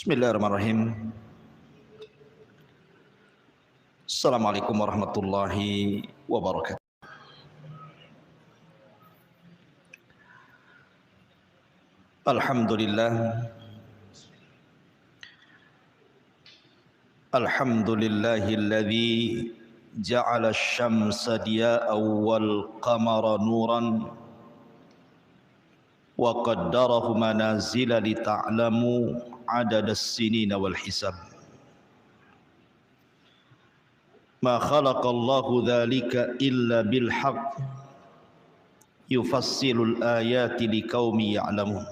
Bismillahirrahmanirrahim. Assalamualaikum warahmatullahi wabarakatuh. Alhamdulillah. Alhamdulillahilladzi ja'ala asy-syamsa diya'an wal qamara nuran wa qaddarahu manazila lita'lamu adada as-sinina wal hisab. Ma khalaqallahu dzalika illa bil haqq yufassilul ayati liqaumin ya'lamun.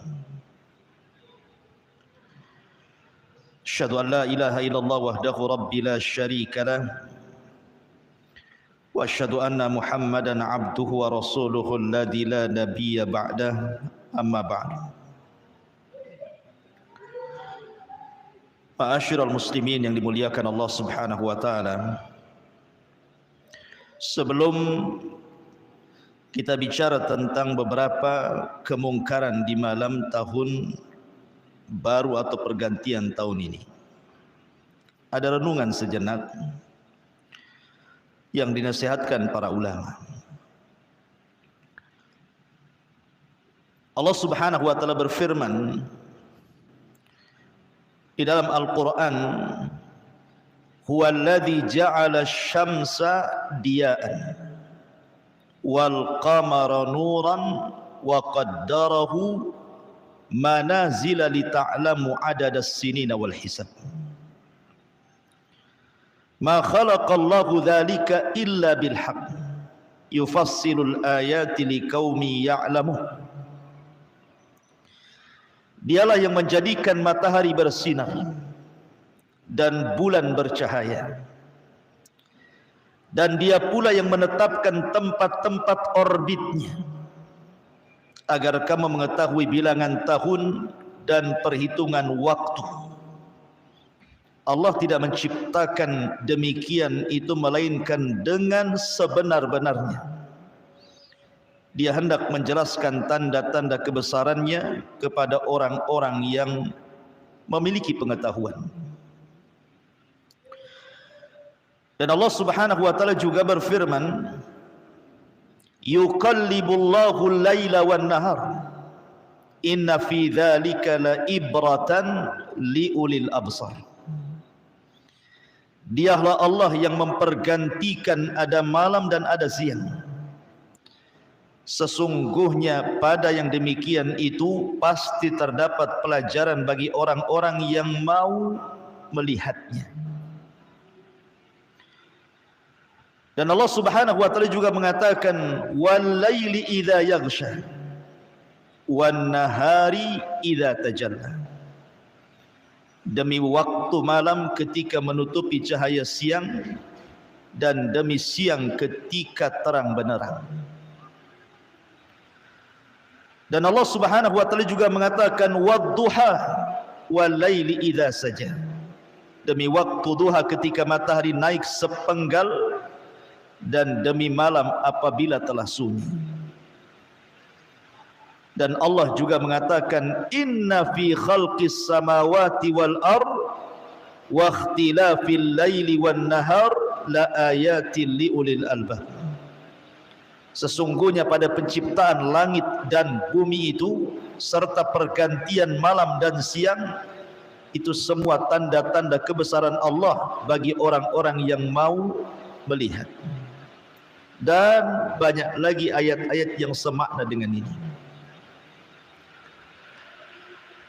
Asyhadu an la ilaha illallah wahdahu rabbi la syarika lah wa asyhadu anna Muhammadan abduhu wa rasuluhu alladzi la nabiyya ba'dah, amma ba'du. Ma'asyiral muslimin yang dimuliakan Allah Subhanahu wa taala, sebelum kita bicara tentang beberapa kemungkaran di malam tahun baru atau pergantian tahun ini, ada renungan sejenak yang dinasihatkan para ulama. Allah Subhanahu wa taala berfirman di dalam Al-Qur'an, huwallazi ja'ala asy-syamsa diya'an wal qamara nuran wa qaddarahu manazila lita'lamu adadas sinina wal hisab. Ma khalaqallahu dzalika illa bil haqq yufassilul ayati liqaumin ya'lamun. Dialah yang menjadikan matahari bersinar dan bulan bercahaya, dan dia pula yang menetapkan tempat-tempat orbitnya agar kamu mengetahui bilangan tahun dan perhitungan waktu. Allah tidak menciptakan demikian itu melainkan dengan sebenar-benarnya. Dia hendak menjelaskan tanda-tanda kebesarannya kepada orang-orang yang memiliki pengetahuan. Dan Allah Subhanahu wa taala juga berfirman, yuqallibullahu al-laila wan-nahar inna fi dzalika la ibratan liulil absar. Dialah Allah yang mempergantikan ada malam dan ada siang. Sesungguhnya pada yang demikian itu pasti terdapat pelajaran bagi orang-orang yang mau melihatnya. Dan Allah Subhanahu wa taala juga mengatakan, wal laili idza yaghsha wan nahari idza tajalla. Demi waktu malam ketika menutupi cahaya siang, dan demi siang ketika terang benderang. Dan Allah Subhanahu wa taala juga mengatakan, wadduha wal laili idza saja. Demi waktu duha ketika matahari naik sepenggal, dan demi malam apabila telah sunyi. Dan Allah juga mengatakan, inna fi khalqis samawati wal ard wa ikhtilafil laili wan nahar la ayatin liulil albab. Sesungguhnya pada penciptaan langit dan bumi itu serta pergantian malam dan siang, itu semua tanda-tanda kebesaran Allah bagi orang-orang yang mau melihat. Dan banyak lagi ayat-ayat yang semakna dengan ini.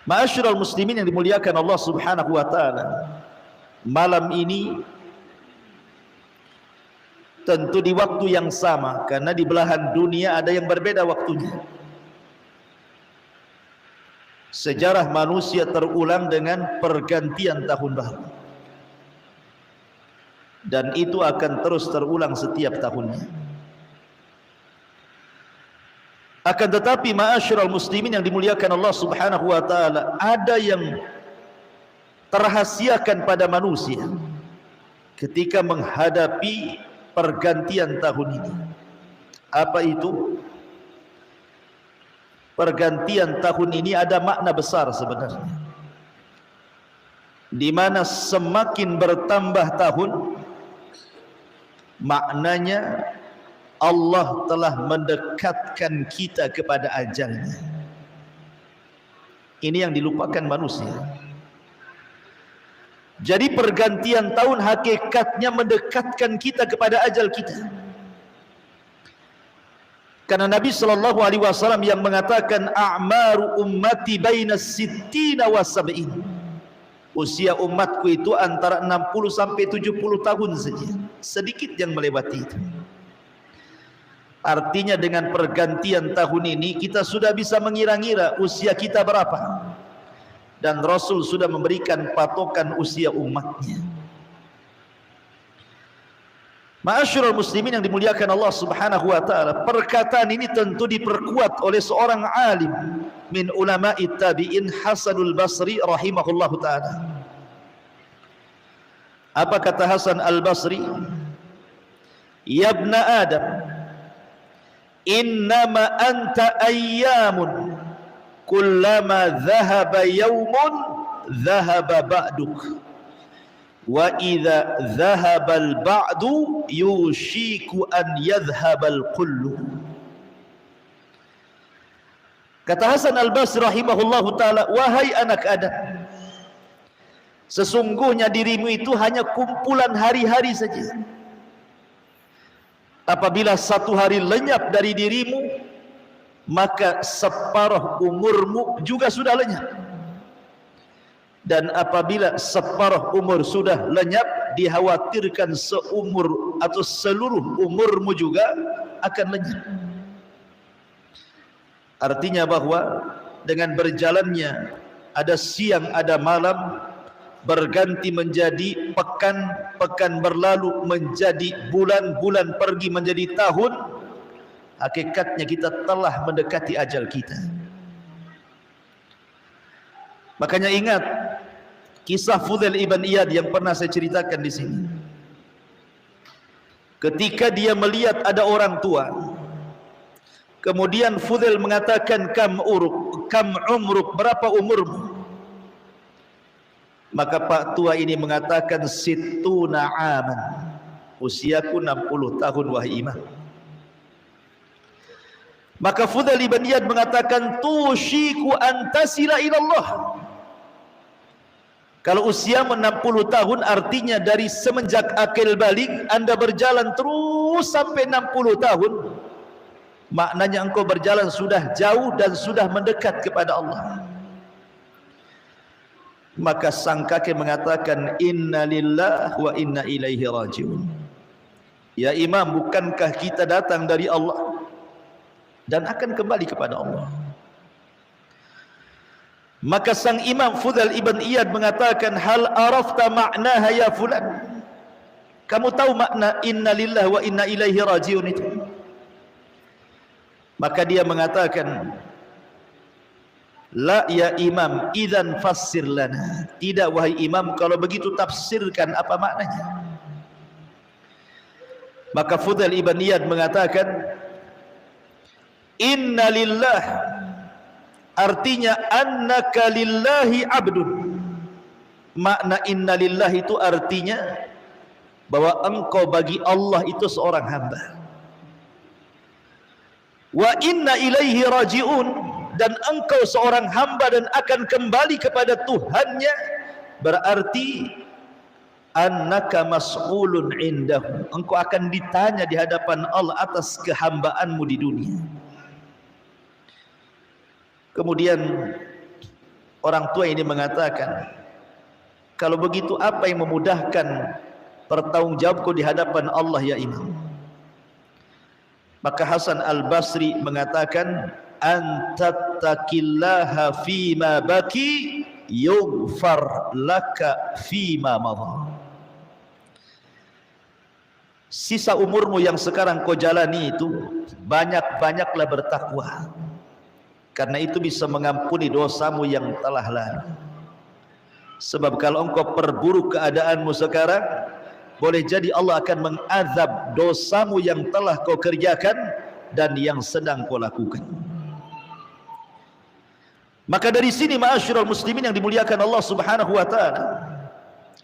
Ma'asyiral muslimin yang dimuliakan Allah Subhanahu wa taala, malam ini tentu di waktu yang sama, karena di belahan dunia ada yang berbeda waktunya. Sejarah manusia terulang dengan pergantian tahun baru, dan itu akan terus terulang setiap tahunnya. Akan tetapi ma'asyiral muslimin yang dimuliakan Allah Subhanahu wa taala, ada yang terahasiakan pada manusia ketika menghadapi pergantian tahun ini. Apa itu? Pergantian tahun ini ada makna besar sebenarnya. di mana semakin bertambah tahun, maknanya Allah telah mendekatkan kita kepada ajalnya. Ini yang dilupakan manusia. Jadi pergantian tahun hakikatnya mendekatkan kita kepada ajal kita. Karena Nabi SAW yang mengatakan a'maru ummati baina sittina wa sab'in. Usia umatku itu antara 60 sampai 70 tahun saja. Sedikit yang melewati itu. Artinya dengan pergantian tahun ini kita sudah bisa mengira-ngira usia kita berapa. Dan Rasul sudah memberikan patokan usia umatnya. Ma'asyiral muslimin yang dimuliakan Allah Subhanahu wa taala, perkataan ini tentu diperkuat oleh seorang alim min ulama'i tabi'in, Hasanul Basri rahimahullahu taala. Apa kata Hasan Al-Basri? Ya ibna Adam, innama anta ayyamun, kullama dhahaba yawmun dhahaba ba'duk, wa idza dhahabal ba'du yushiku an yadhhabal kullu. Kata Hasan Al-Basri rahimahullahu taala, wahai anak Adam, sesungguhnya dirimu itu hanya kumpulan hari-hari saja. Apabila satu hari lenyap dari dirimu, maka separuh umurmu juga sudah lenyap. Dan apabila separuh umur sudah lenyap, dikhawatirkan seumur atau seluruh umurmu juga akan lenyap. Artinya bahwa dengan berjalannya ada siang ada malam, berganti menjadi pekan, pekan berlalu menjadi bulan, bulan pergi menjadi tahun, hakikatnya kita telah mendekati ajal kita. Makanya ingat kisah Fudail ibn Iyad yang pernah saya ceritakan di sini. Ketika dia melihat ada orang tua, kemudian Fudail mengatakan, kam umruk, berapa umurmu? Maka Pak tua ini mengatakan, sittuna aman, usiaku 60 tahun wahai imam. Maka Fudail ibn Iyad mengatakan, tushiku antasila ilallah. Kalau usia 60 tahun artinya dari semenjak akil balik Anda berjalan terus sampai 60 tahun. Maknanya engkau berjalan sudah jauh dan sudah mendekat kepada Allah. Maka sang kakek mengatakan, inna lillahi wa inna ilaihi rajiun. Ya imam, bukankah kita datang dari Allah dan akan kembali kepada Allah? Maka sang imam Fudail ibn Iyad mengatakan, hal arafta ma'naha ya fulan? Kamu tahu makna inna lillahi wa inna ilaihi rajiun itu? Maka dia mengatakan, la ya imam, idzan fassir lana. Tidak wahai imam, kalau begitu tafsirkan apa maknanya. Maka Fudail ibn Iyad mengatakan, inna lillah, artinya annaka lillahi abdun. Makna inna lillahi itu artinya bahwa engkau bagi Allah itu seorang hamba. Wa inna ilaihi rajiun, dan engkau seorang hamba dan akan kembali kepada Tuhannya, berarti annaka mas'ulun indahu, engkau akan ditanya di hadapan Allah atas kehambaanmu di dunia. Kemudian orang tua ini mengatakan, kalau begitu apa yang memudahkan pertanggungjawabku di hadapan Allah ya imam? Maka Hasan Al-Basri mengatakan, antattaqillaha fima baki yughfar laka fima madha. Sisa umurmu yang sekarang kau jalani itu, banyak-banyaklah bertakwa, karena itu bisa mengampuni dosamu yang telah lalu. Sebab kalau engkau perburuk keadaanmu sekarang, boleh jadi Allah akan mengazab dosamu yang telah kau kerjakan dan yang sedang kau lakukan. Maka dari sini ma'asyiral muslimin yang dimuliakan Allah Subhanahu wa taala,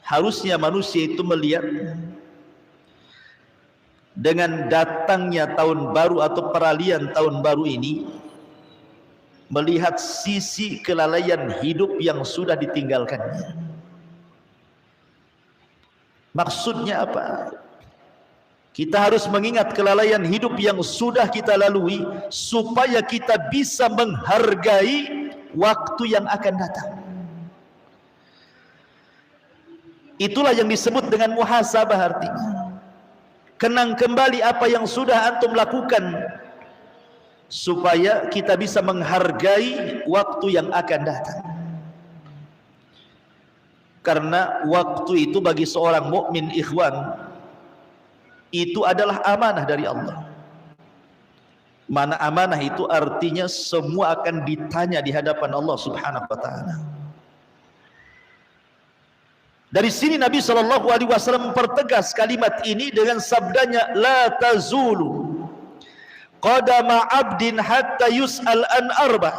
Harusnya manusia itu melihat dengan datangnya tahun baru atau peralihan tahun baru ini, melihat sisi kelalaian hidup yang sudah ditinggalkannya. Maksudnya apa? Kita harus mengingat kelalaian hidup yang sudah kita lalui supaya kita bisa menghargai waktu yang akan datang. Itulah yang disebut dengan muhasabah artinya. Kenang kembali apa yang sudah antum lakukan supaya kita bisa menghargai waktu yang akan datang. Karena waktu itu bagi seorang mukmin ikhwan itu adalah amanah dari Allah. Mana amanah itu artinya semua akan ditanya di hadapan Allah Subhanahu wa taala. Dari sini Nabi SAW mempertegas kalimat ini dengan sabdanya, la tazulu qadama abdin hatta yus'al an arba.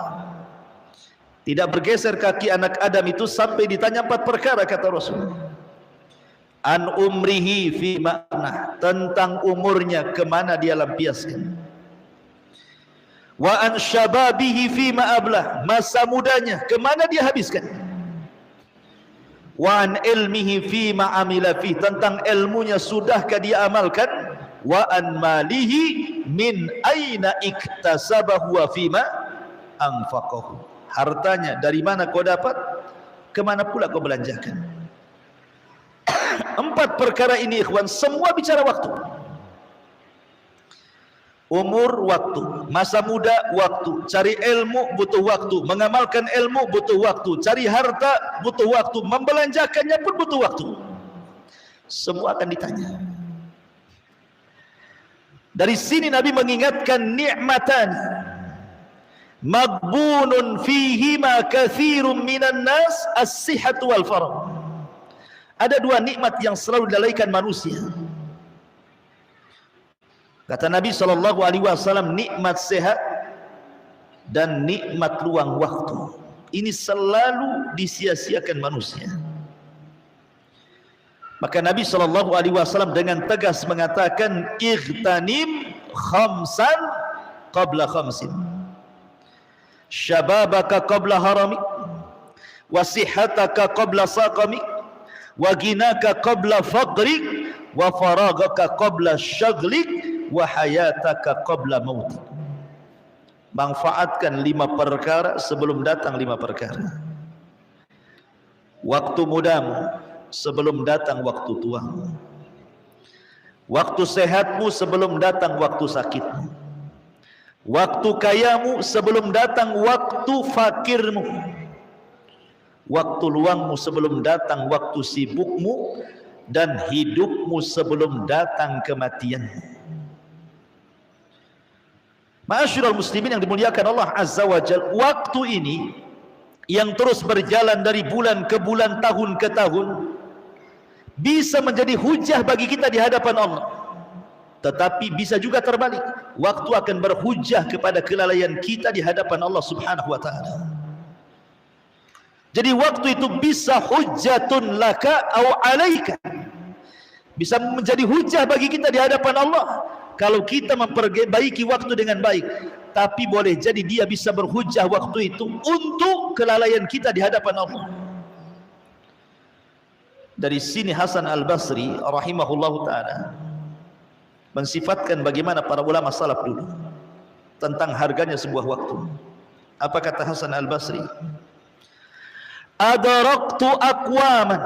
Tidak bergeser kaki anak Adam itu sampai ditanya 4 perkara, kata Rasul. An umrihi fi ma'nah, tentang umurnya kemana dia lampiaskan. Wa an syababihi fi ma'ablah, masa mudanya kemana dia habiskan. Wa an ilmihi fi ma'amila fi, tentang ilmunya sudahkah dia amalkan. Wa an malihi min aina iktasabahu wa fi ma anfaqahu, hartanya dari mana kau dapat, kemana pula kau belanjakan. 4 perkara ini ikhwan semua bicara waktu. Umur waktu, masa muda waktu, cari ilmu butuh waktu, mengamalkan ilmu butuh waktu, cari harta butuh waktu, membelanjakannya pun butuh waktu. Semua akan ditanya. Dari sini Nabi mengingatkan nikmatan maghbunun fihima katsirun minan nas, as-sihhatu wal faragh. Ada 2 nikmat yang selalu dilalaikan manusia. Kata Nabi SAW, nikmat sehat dan nikmat luang waktu. Ini selalu disia-siakan manusia. Maka Nabi SAW dengan tegas mengatakan, ightanim khamsan qabla khamsin, syababaka qabla haramik, wa sihataka qabla saqamik, wa ginaka qabla faqrik, wa faragaka qabla syaglik, wa hayataka qabla mautik. Manfaatkan 5 perkara sebelum datang 5 perkara. Waktu mudamu sebelum datang waktu tuamu. Waktu sehatmu sebelum datang waktu sakitmu. Waktu kayamu sebelum datang waktu fakirmu. Waktu luangmu sebelum datang waktu sibukmu, dan hidupmu sebelum datang kematianmu. Ma'asyiral muslimin yang dimuliakan Allah Azza wa Jalla, waktu ini yang terus berjalan dari bulan ke bulan, tahun ke tahun, bisa menjadi hujah bagi kita di hadapan Allah. Tetapi bisa juga terbalik, waktu akan berhujah kepada kelalaian kita di hadapan Allah Subhanahu wa taala. Jadi waktu itu bisa hujjatun laka au alaika, bisa menjadi hujah bagi kita di hadapan Allah kalau kita memperbaiki waktu dengan baik. Tapi boleh jadi dia bisa berhujah waktu itu untuk kelalaian kita di hadapan Allah. Dari sini Hasan Al-Basri rahimahullahu ta'ala mensifatkan bagaimana para ulama salaf dulu tentang harganya sebuah waktu. Apa kata Hasan Al-Basri? Adraktu aqwaman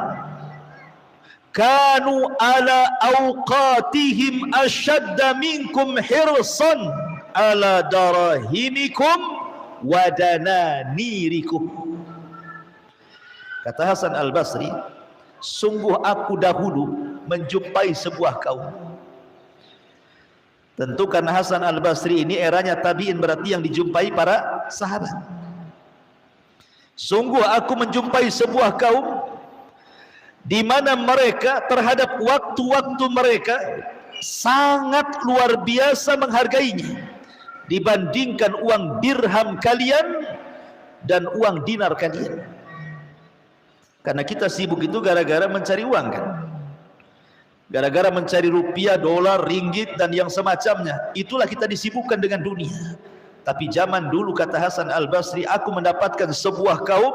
kanu ala awqatihim ashadda minkum hirsan ala darahimikum wa dananirikum. Kata Hasan Al-Basri, sungguh aku dahulu menjumpai sebuah kaum. Tentu karena Hasan Al-Basri ini eranya tabi'in, berarti yang dijumpai para sahabat. Sungguh aku menjumpai sebuah kaum di mana mereka terhadap waktu-waktu mereka sangat luar biasa menghargainya dibandingkan uang dirham kalian dan uang dinar kalian. Karena kita sibuk itu gara-gara mencari uang kan, gara-gara mencari rupiah, dolar, ringgit dan yang semacamnya. Itulah kita disibukkan dengan dunia. Tapi zaman dulu, kata Hasan Al-Basri, aku mendapatkan sebuah kaum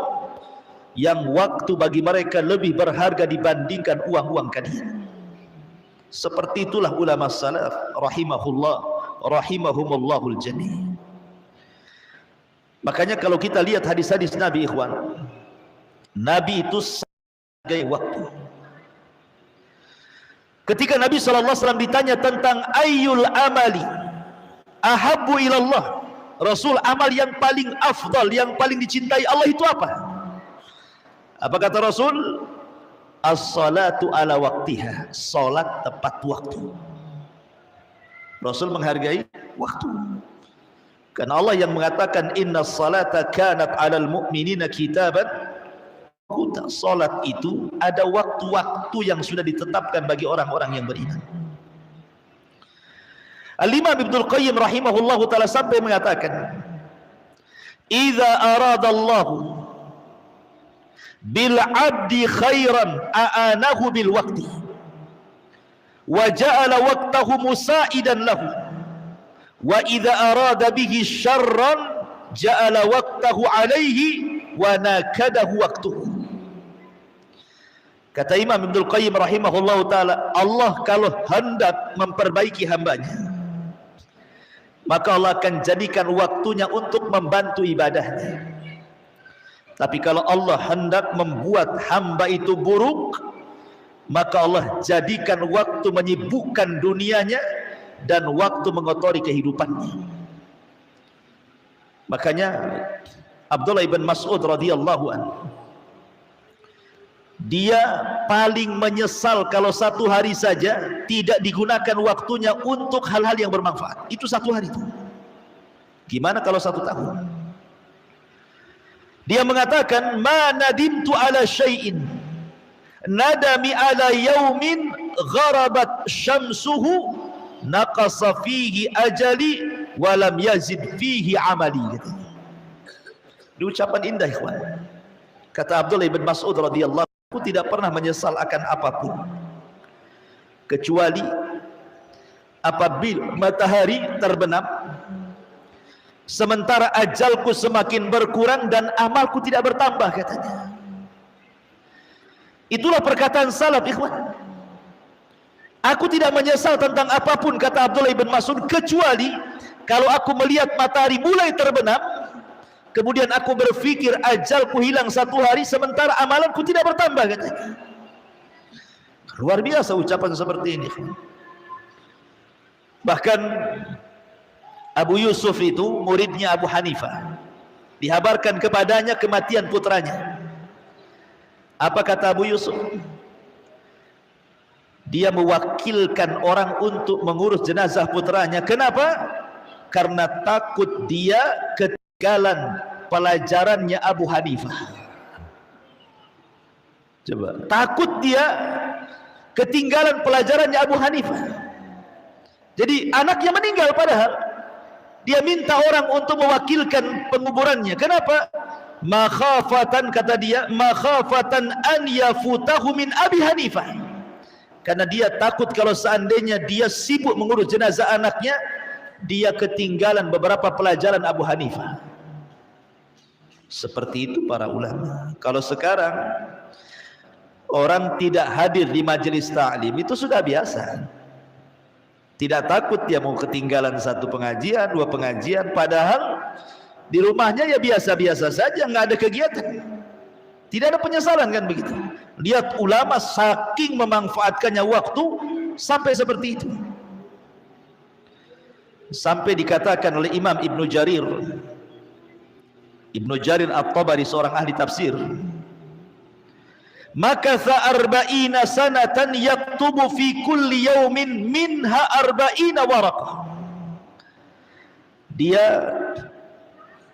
yang waktu bagi mereka lebih berharga dibandingkan uang-uang kalian. Seperti itulah ulama salaf rahimahumullahul jami'. Makanya kalau kita lihat hadis-hadis Nabi, ikhwan, Nabi itu sebagai waktu. Ketika Nabi SAW ditanya tentang ayyul amali ahabbu ilallah, Rasul, amal yang paling afdal, yang paling dicintai Allah itu apa? Apa kata Rasul? As-salatu ala waktiha, salat tepat waktu. Rasul menghargai waktu. Karena Allah yang mengatakan innas salata kanat alal mu'minina kitaban. Salat itu ada waktu-waktu yang sudah ditetapkan bagi orang-orang yang beriman. Al-Imam Ibnul Qayyim rahimahullahu ta'ala sampai mengatakan, idza aradallahu bil abdi khairan a'anahu bil waqti wa ja'ala waqtahu musa'idan lahu wa idza arada bihi syarran ja'ala waqtahu alaihi wa nakadahu waqtuhu. Kata Imam Ibnul Qayyim rahimahullahu ta'ala, Allah kalau hendak memperbaiki hambanya, maka Allah akan jadikan waktunya untuk membantu ibadahnya. Tapi kalau Allah hendak membuat hamba itu buruk, maka Allah jadikan waktu menyibukkan dunianya dan waktu mengotori kehidupannya. Makanya Abdullah ibn Mas'ud radhiyallahu anhu, dia paling menyesal kalau satu hari saja tidak digunakan waktunya untuk hal-hal yang bermanfaat. Itu satu hari itu. Gimana kalau 1 tahun? Dia mengatakan, ma nadimtu ala syai'in nadami ala yaumin gharabat syamsuhu naqasa fihi ajali walam yazid fihi amali. Ini ucapan indah, ikhwan. Kata Abdullah ibn Mas'ud radhiyallahu, aku tidak pernah menyesal akan apapun kecuali apabila matahari terbenam sementara ajalku semakin berkurang dan amalku tidak bertambah, katanya. Itulah perkataan salaf, ikhwan. Aku tidak menyesal tentang apapun, kata Abdullah ibn Mas'ud, kecuali kalau aku melihat matahari mulai terbenam, kemudian aku berpikir ajalku hilang 1 hari sementara amalanku tidak bertambah, katanya. Luar biasa ucapan seperti ini. Bahkan Abu Yusuf itu muridnya Abu Hanifah, dihabarkan kepadanya kematian putranya. Apa kata Abu Yusuf? Dia mewakilkan orang untuk mengurus jenazah putranya. Kenapa? Karena takut dia ketinggalan pelajarannya Abu Hanifah. Coba, takut dia ketinggalan pelajarannya Abu Hanifah. Jadi anaknya meninggal, padahal dia minta orang untuk mewakilkan penguburannya. Kenapa? Makhafatan, kata dia, makhafatan an yafutahu min Abi Hanifah. Karena dia takut kalau seandainya dia sibuk mengurus jenazah anaknya, dia ketinggalan beberapa pelajaran Abu Hanifah. Seperti itu para ulama. Kalau sekarang orang tidak hadir di majelis ta'lim, itu sudah biasa. Tidak takut dia mau ketinggalan 1 pengajian, 2 pengajian, padahal di rumahnya ya biasa-biasa saja, nggak ada kegiatan. Tidak ada penyesalan, kan begitu. Lihat ulama saking memanfaatkannya waktu sampai seperti itu. Sampai dikatakan oleh Imam Ibnu Jarir At-Tabari, seorang ahli tafsir, makatha 40 sanatan yaktubu fi kulli yaumin minha 40 waraqah. Dia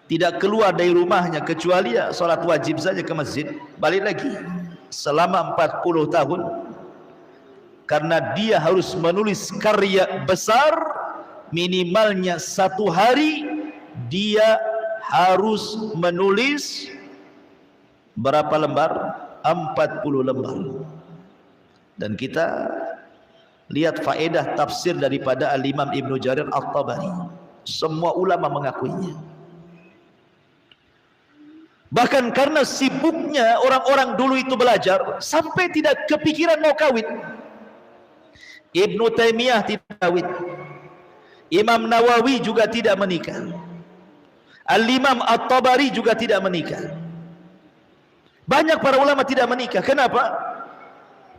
tidak keluar dari rumahnya kecuali ya salat wajib saja ke masjid, balik lagi selama 40 tahun, karena dia harus menulis karya besar. Minimalnya 1 hari dia harus menulis berapa lembar? 40 lembar. Dan kita lihat faedah tafsir daripada Al-Imam Ibnu Jarir At-Tabari. Semua ulama mengakuinya. Bahkan karena sibuknya orang-orang dulu itu belajar, sampai tidak kepikiran mau kawin. Ibnu Taimiyah tidak kawin. Imam Nawawi juga tidak menikah. Al-Imam At-Tabari juga tidak menikah. Banyak para ulama tidak menikah. Kenapa?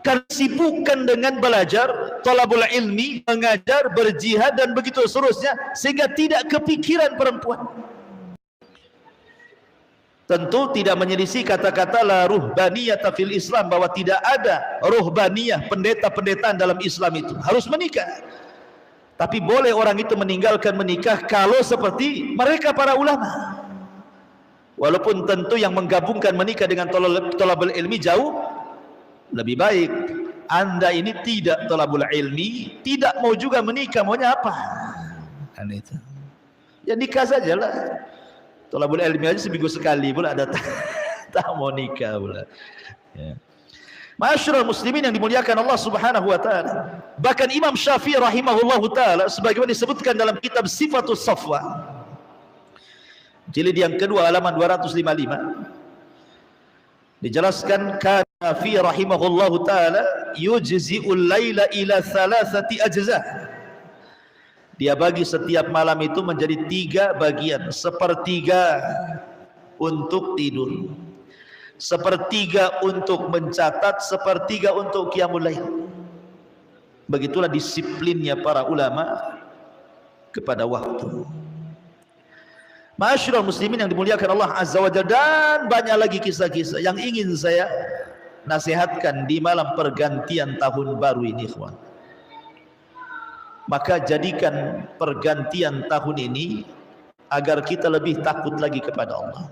Karena sibukkan dengan belajar, thalabul ilmi, mengajar, berjihad dan begitu seterusnya, sehingga tidak kepikiran perempuan. Tentu tidak menyelisih kata-kata la ruhbaniyata fil Islam, bahwa tidak ada ruhbaniyah, pendeta-pendetaan dalam Islam itu harus menikah. Tapi boleh orang itu meninggalkan menikah kalau seperti mereka para ulama. Walaupun tentu yang menggabungkan menikah dengan thalabul ilmi jauh lebih baik. Anda ini tidak thalabul ilmi, tidak mau juga menikah, maunya apa? Kan itu. Ya nikah sajalah. Thalabul ilmi aja seminggu sekali pula ada tak mau nikah pula. Ya. Ma'asyiral muslimin yang dimuliakan Allah Subhanahu wa taala. Bahkan Imam Syafi'i rahimahullahu taala sebagaimana disebutkan dalam kitab Sifatus Safwa, jilid yang kedua halaman 255, dijelaskan kana fi rahimahullahu taala yujzi'ul laila ila 3 ajza. Dia bagi setiap malam itu menjadi 3 bagian, 1/3 untuk tidur, 1/3 untuk mencatat, 1/3 untuk qiyamul lail. Begitulah disiplinnya para ulama kepada waktu. Ma'asyiral muslimin yang dimuliakan Allah Azza wa Jalla, dan banyak lagi kisah-kisah yang ingin saya nasihatkan di malam pergantian tahun baru ini, ikhwan. Maka jadikan pergantian tahun ini agar kita lebih takut lagi kepada Allah.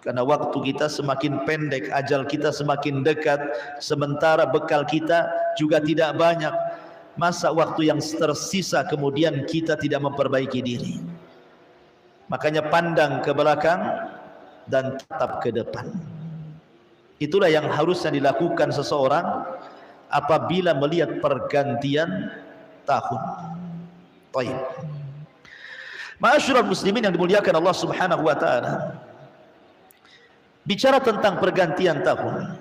Karena waktu kita semakin pendek, ajal kita semakin dekat, sementara bekal kita juga tidak banyak. Masa waktu yang tersisa kemudian kita tidak memperbaiki diri. Makanya pandang ke belakang dan tatap ke depan. Itulah yang harusnya dilakukan seseorang apabila melihat pergantian tahun. Baik. Ma'asyiral muslimin yang dimuliakan Allah Subhanahu wa taala. Bicara tentang pergantian tahun.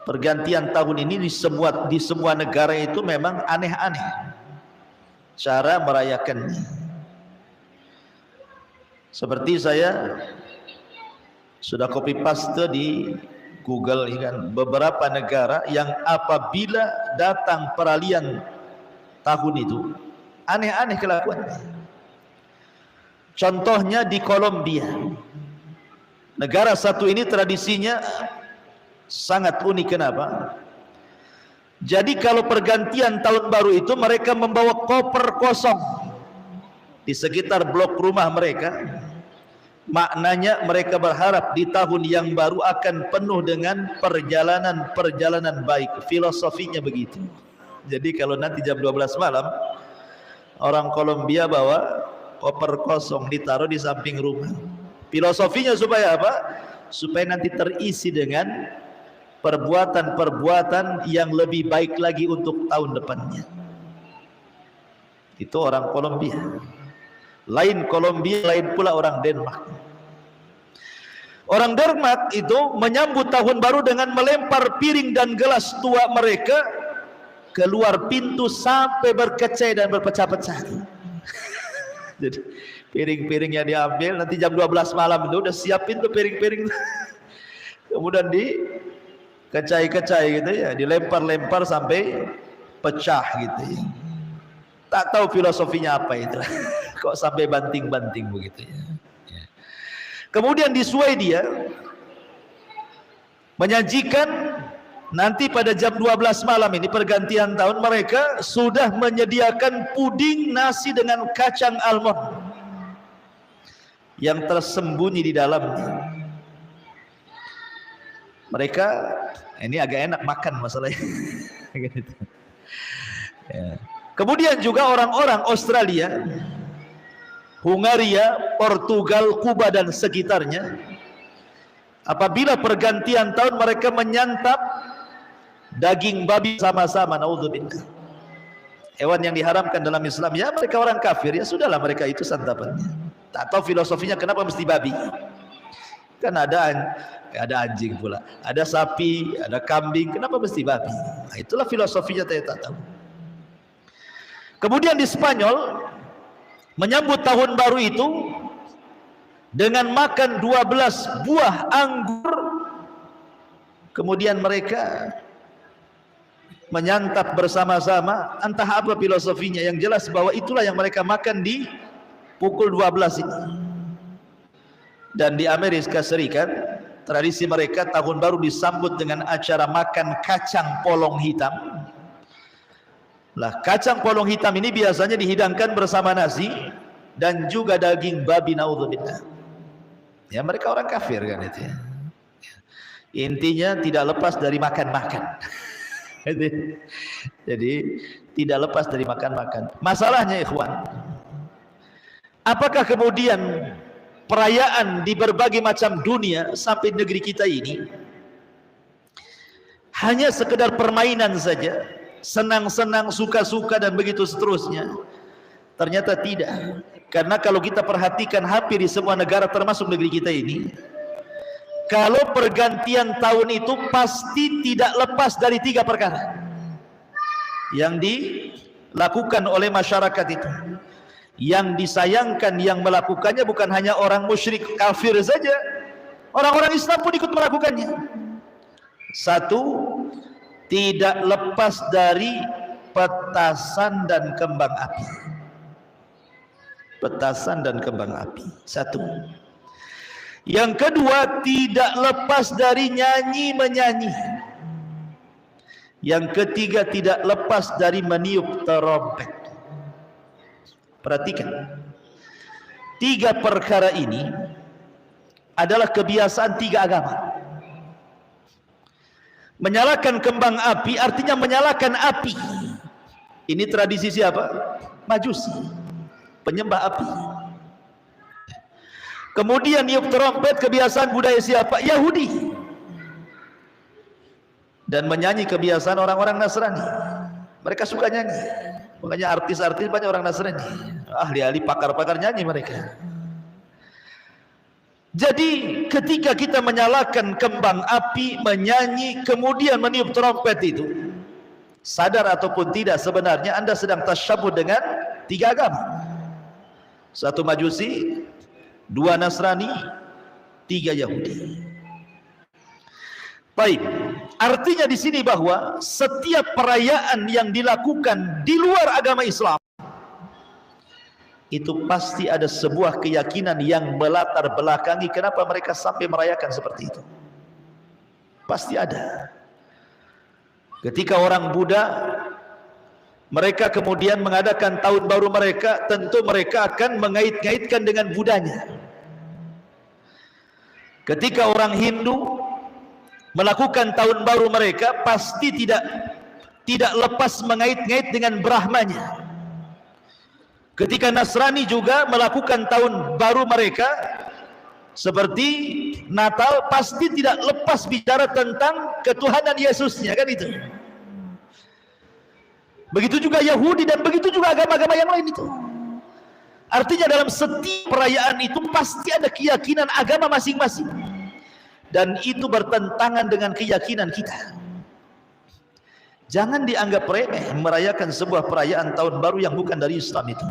Pergantian tahun ini di semua negara itu memang aneh-aneh cara merayakannya. Seperti saya sudah copy paste di Google kan, beberapa negara yang apabila datang peralihan tahun itu aneh-aneh kelakuannya. Contohnya di Kolombia. Negara satu ini tradisinya sangat unik. Kenapa? Jadi kalau pergantian tahun baru itu mereka membawa koper kosong di sekitar blok rumah mereka. Maknanya mereka berharap di tahun yang baru akan penuh dengan perjalanan-perjalanan baik. Filosofinya begitu. Jadi kalau nanti jam 12 malam orang Kolombia bawa koper kosong ditaruh di samping rumah. Filosofinya supaya apa? Supaya nanti terisi dengan perbuatan-perbuatan yang lebih baik lagi untuk tahun depannya. Itu orang Kolombia. Lain Kolombia, lain pula orang Denmark. Orang Denmark itu menyambut tahun baru dengan melempar piring dan gelas tua mereka keluar pintu sampai berkecai dan berpecah-pecah. Jadi piring-piringnya diambil, nanti jam 12 malam itu udah siapin tuh piring-piring. Kemudian dikecai-kecai gitu ya, dilempar-lempar sampai pecah gitu ya. Tak tahu filosofinya apa itu. Kok sampai banting-banting begitu ya. Kemudian di Swedia menyajikan nanti pada jam 12 malam ini pergantian tahun, mereka sudah menyediakan puding nasi dengan kacang almond yang tersembunyi di dalamnya. Mereka ini agak enak makan masalahnya. Ya. Kemudian juga orang-orang Australia, Hungaria, Portugal, Kuba dan sekitarnya Apabila pergantian tahun mereka menyantap daging babi sama-sama, naudzubillah. Hewan yang diharamkan dalam Islam, ya mereka orang kafir, ya sudahlah mereka itu santapannya. Tak tahu filosofinya kenapa mesti babi. Kan ada anjing pula, ada sapi, ada kambing, kenapa mesti babi? Nah, itulah filosofinya, saya tak tahu. Kemudian di Spanyol menyambut tahun baru itu dengan makan 12 buah anggur. Kemudian mereka menyantap bersama-sama, entah apa filosofinya, yang jelas bahwa itulah yang mereka makan di pukul 12 ini. Dan di Amerika Serikat, tradisi mereka tahun baru disambut dengan acara makan kacang polong hitam. Lah, kacang polong hitam ini biasanya dihidangkan bersama nasi dan juga daging babi, naudzubillah. Ya mereka orang kafir kan itu ya. Intinya tidak lepas dari makan-makan. Jadi tidak lepas dari makan-makan. Masalahnya ikhwan, apakah kemudian perayaan di berbagai macam dunia sampai negeri kita ini hanya sekedar permainan saja, senang-senang, suka-suka dan begitu seterusnya? Ternyata tidak. Karena kalau kita perhatikan hampir di semua negara termasuk negeri kita ini, kalau pergantian tahun itu pasti tidak lepas dari 3 perkara yang dilakukan oleh masyarakat itu. Yang disayangkan yang melakukannya bukan hanya orang musyrik kafir saja, orang-orang Islam pun ikut melakukannya. 1, tidak lepas dari petasan dan kembang api. Petasan dan kembang api, 1. Yang kedua, tidak lepas dari nyanyi menyanyi. Yang ketiga, tidak lepas dari meniup trompet. Perhatikan, 3 perkara ini adalah kebiasaan 3 agama. Menyalakan kembang api artinya menyalakan api. Ini tradisi siapa? Majusi, penyembah api. Kemudian niup trompet kebiasaan budaya siapa? Yahudi. Dan menyanyi kebiasaan orang-orang Nasrani. Mereka suka nyanyi. Makanya artis-artis banyak orang Nasrani. Ahli-ahli pakar-pakar nyanyi mereka. Jadi ketika kita menyalakan kembang api, menyanyi, kemudian meniup trompet itu, sadar ataupun tidak sebenarnya Anda sedang tasyabbuh dengan 3 agama. 1 Majusi, 2 Nasrani, 3 Yahudi. Baik, artinya di sini bahwa setiap perayaan yang dilakukan di luar agama Islam itu pasti ada sebuah keyakinan yang melatar belakangi kenapa mereka sampai merayakan seperti itu. Pasti ada. Ketika orang Buddha mereka kemudian mengadakan tahun baru mereka, tentu mereka akan mengait-ngaitkan dengan Budanya. Ketika orang Hindu melakukan tahun baru mereka, pasti tidak lepas mengait-ngait dengan Brahmanya. Ketika Nasrani juga melakukan tahun baru mereka seperti Natal, pasti tidak lepas bicara tentang ketuhanan Yesusnya, kan itu. Begitu juga Yahudi dan begitu juga agama-agama yang lain itu. Artinya dalam setiap perayaan itu pasti ada keyakinan agama masing-masing. Dan itu bertentangan dengan keyakinan kita. Jangan dianggap remeh merayakan sebuah perayaan tahun baru yang bukan dari Islam itu.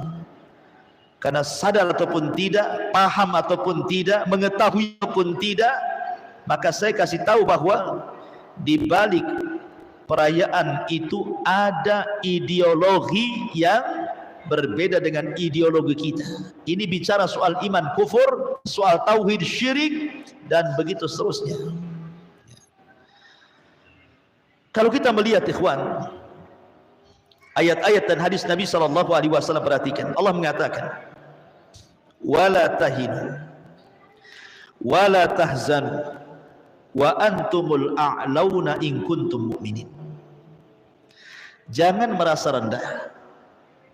Karena sadar ataupun tidak, paham ataupun tidak, mengetahui ataupun tidak, maka saya kasih tahu bahwa di balik perayaan itu ada ideologi yang berbeda dengan ideologi kita. Ini bicara soal iman kufur, soal tauhid syirik, dan begitu seterusnya. Kalau kita melihat ikhwan, ayat-ayat dan hadis Nabi SAW, perhatikan. Allah mengatakan, wala tahinu wala tahzanu wa antumul a'launa in kuntum mu'minin. Jangan merasa rendah,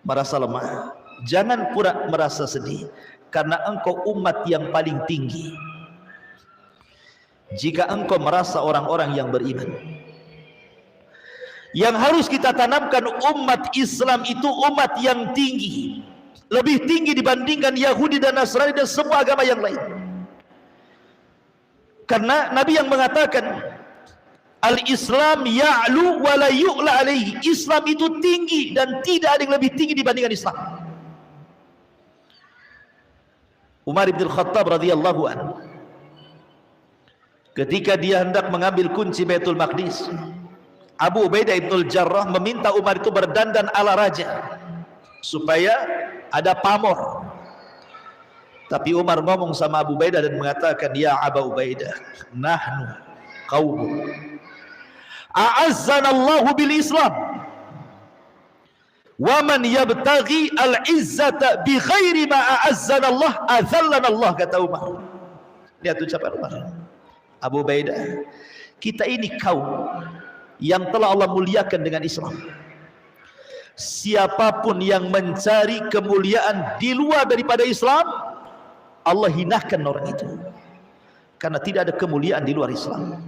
merasa lemah, jangan pura merasa sedih, karena engkau umat yang paling tinggi. jika engkau merasa orang-orang yang beriman. Yang harus kita tanamkan, umat Islam itu umat yang tinggi, lebih tinggi dibandingkan Yahudi dan Nasrani dan semua agama yang lain. Karena Nabi yang mengatakan, Al-Islam ya'lu wa la yu'la alaihi. Islam itu tinggi dan tidak ada yang lebih tinggi dibandingkan Islam. Umar bin Khattab radhiyallahu anhu, ketika dia hendak mengambil kunci Baitul Maqdis, Abu Ubaidah ibn al-Jarrah meminta Umar itu berdandan ala raja supaya ada pamor. Tapi Umar ngomong sama Abu Ubaidah dan mengatakan, ya Abu Ubaidah, nahnu qaumun a'azzana Allahu bil Islam wa man yabtaghi al-izzata bi ghairi ma a'azzana Allah adzallana Allah, kata Umar. Lihat ucapan Umar. Abu Ubaidah, kita ini kaum yang telah Allah muliakan dengan Islam. Siapapun yang mencari kemuliaan di luar daripada Islam, Allah hinakan orang itu, karena tidak ada kemuliaan di luar Islam.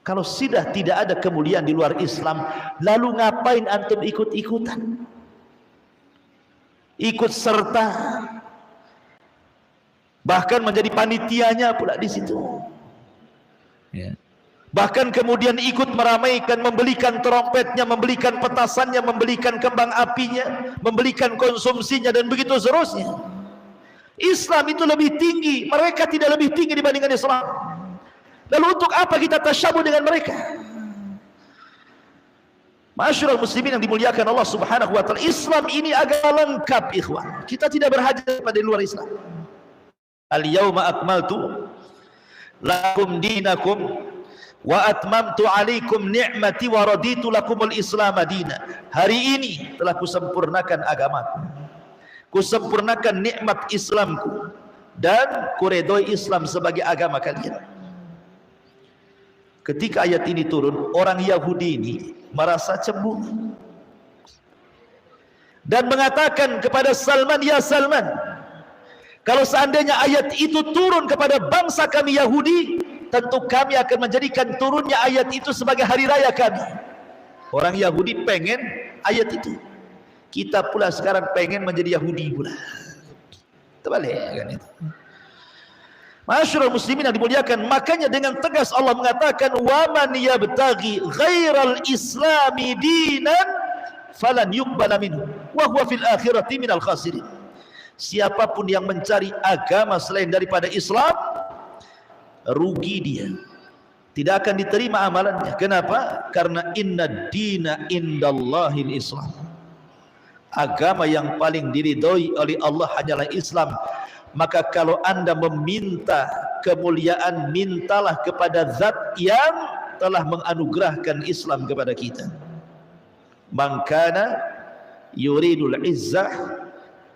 Kalau sudah tidak ada kemuliaan di luar Islam, lalu ngapain antum ikut-ikutan, ikut serta, bahkan menjadi panitianya pula di situ, ya. Bahkan kemudian ikut meramaikan, membelikan trompetnya, membelikan petasannya, membelikan kembang apinya, membelikan konsumsinya, dan begitu seterusnya. Islam itu lebih tinggi, mereka tidak lebih tinggi dibandingkan Islam. Lalu untuk apa kita tasyabuh dengan mereka? Ma'asyiral muslimin yang dimuliakan Allah Subhanahu wa taala, Islam ini agak lengkap, ikhwan. Kita tidak berhajat pada luar Islam. Al-yauma akmaltu lakum dinakum wa atmamtu alaikum ni'mati wa raditu lakumul Islam madina. Hari ini telah kusempurnakan agamaku, kusempurnakan nikmat Islamku, dan kuredoi Islam sebagai agama kalian. Ketika ayat ini turun, orang Yahudi ini merasa cemburu dan mengatakan kepada Salman, ya Salman, kalau seandainya ayat itu turun kepada bangsa kami Yahudi, tentu kami akan menjadikan turunnya ayat itu sebagai hari raya kami. Orang Yahudi pengen ayat itu, kita pula sekarang pengen menjadi Yahudi pula. Terbalik kan itu. Ma'asyiral muslimin yang dimuliakan, makanya dengan tegas Allah mengatakan, wa man yabtaghi ghairal islami dinan falan yuqbala minhu wa huwa fil akhirati minal khasirin. Siapapun yang mencari agama selain daripada Islam, rugi dia, tidak akan diterima amalannya. Kenapa? Karena inna dina indallahil Islam. Agama yang paling diridhoi oleh Allah hanyalah Islam. Maka kalau anda meminta kemuliaan, mintalah kepada zat yang telah menganugerahkan Islam kepada kita. Man kana yuridul izzah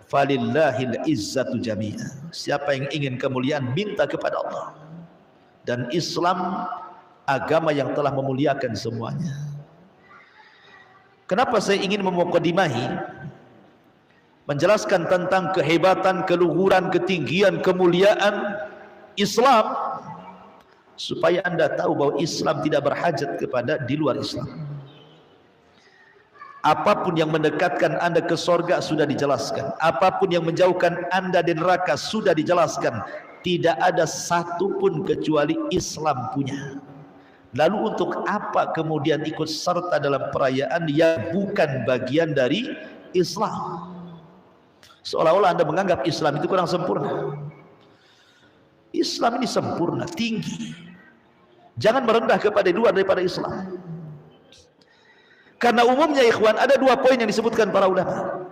falillahil izzatu jami'ah. Siapa yang ingin kemuliaan, minta kepada Allah. Dan Islam agama yang telah memuliakan semuanya. Kenapa saya ingin memukadimahi, menjelaskan tentang kehebatan, keluhuran, ketinggian, kemuliaan Islam, supaya anda tahu bahwa Islam tidak berhajat kepada di luar Islam. Apapun yang mendekatkan anda ke sorga sudah dijelaskan, apapun yang menjauhkan anda dari neraka sudah dijelaskan. Tidak ada satu pun kecuali Islam punya. Lalu untuk apa kemudian ikut serta dalam perayaan yang bukan bagian dari Islam? Seolah-olah anda menganggap Islam itu kurang sempurna. Islam ini sempurna, tinggi. Jangan merendah kepada luar daripada Islam. Karena umumnya ikhwan, ada dua poin yang disebutkan para ulama.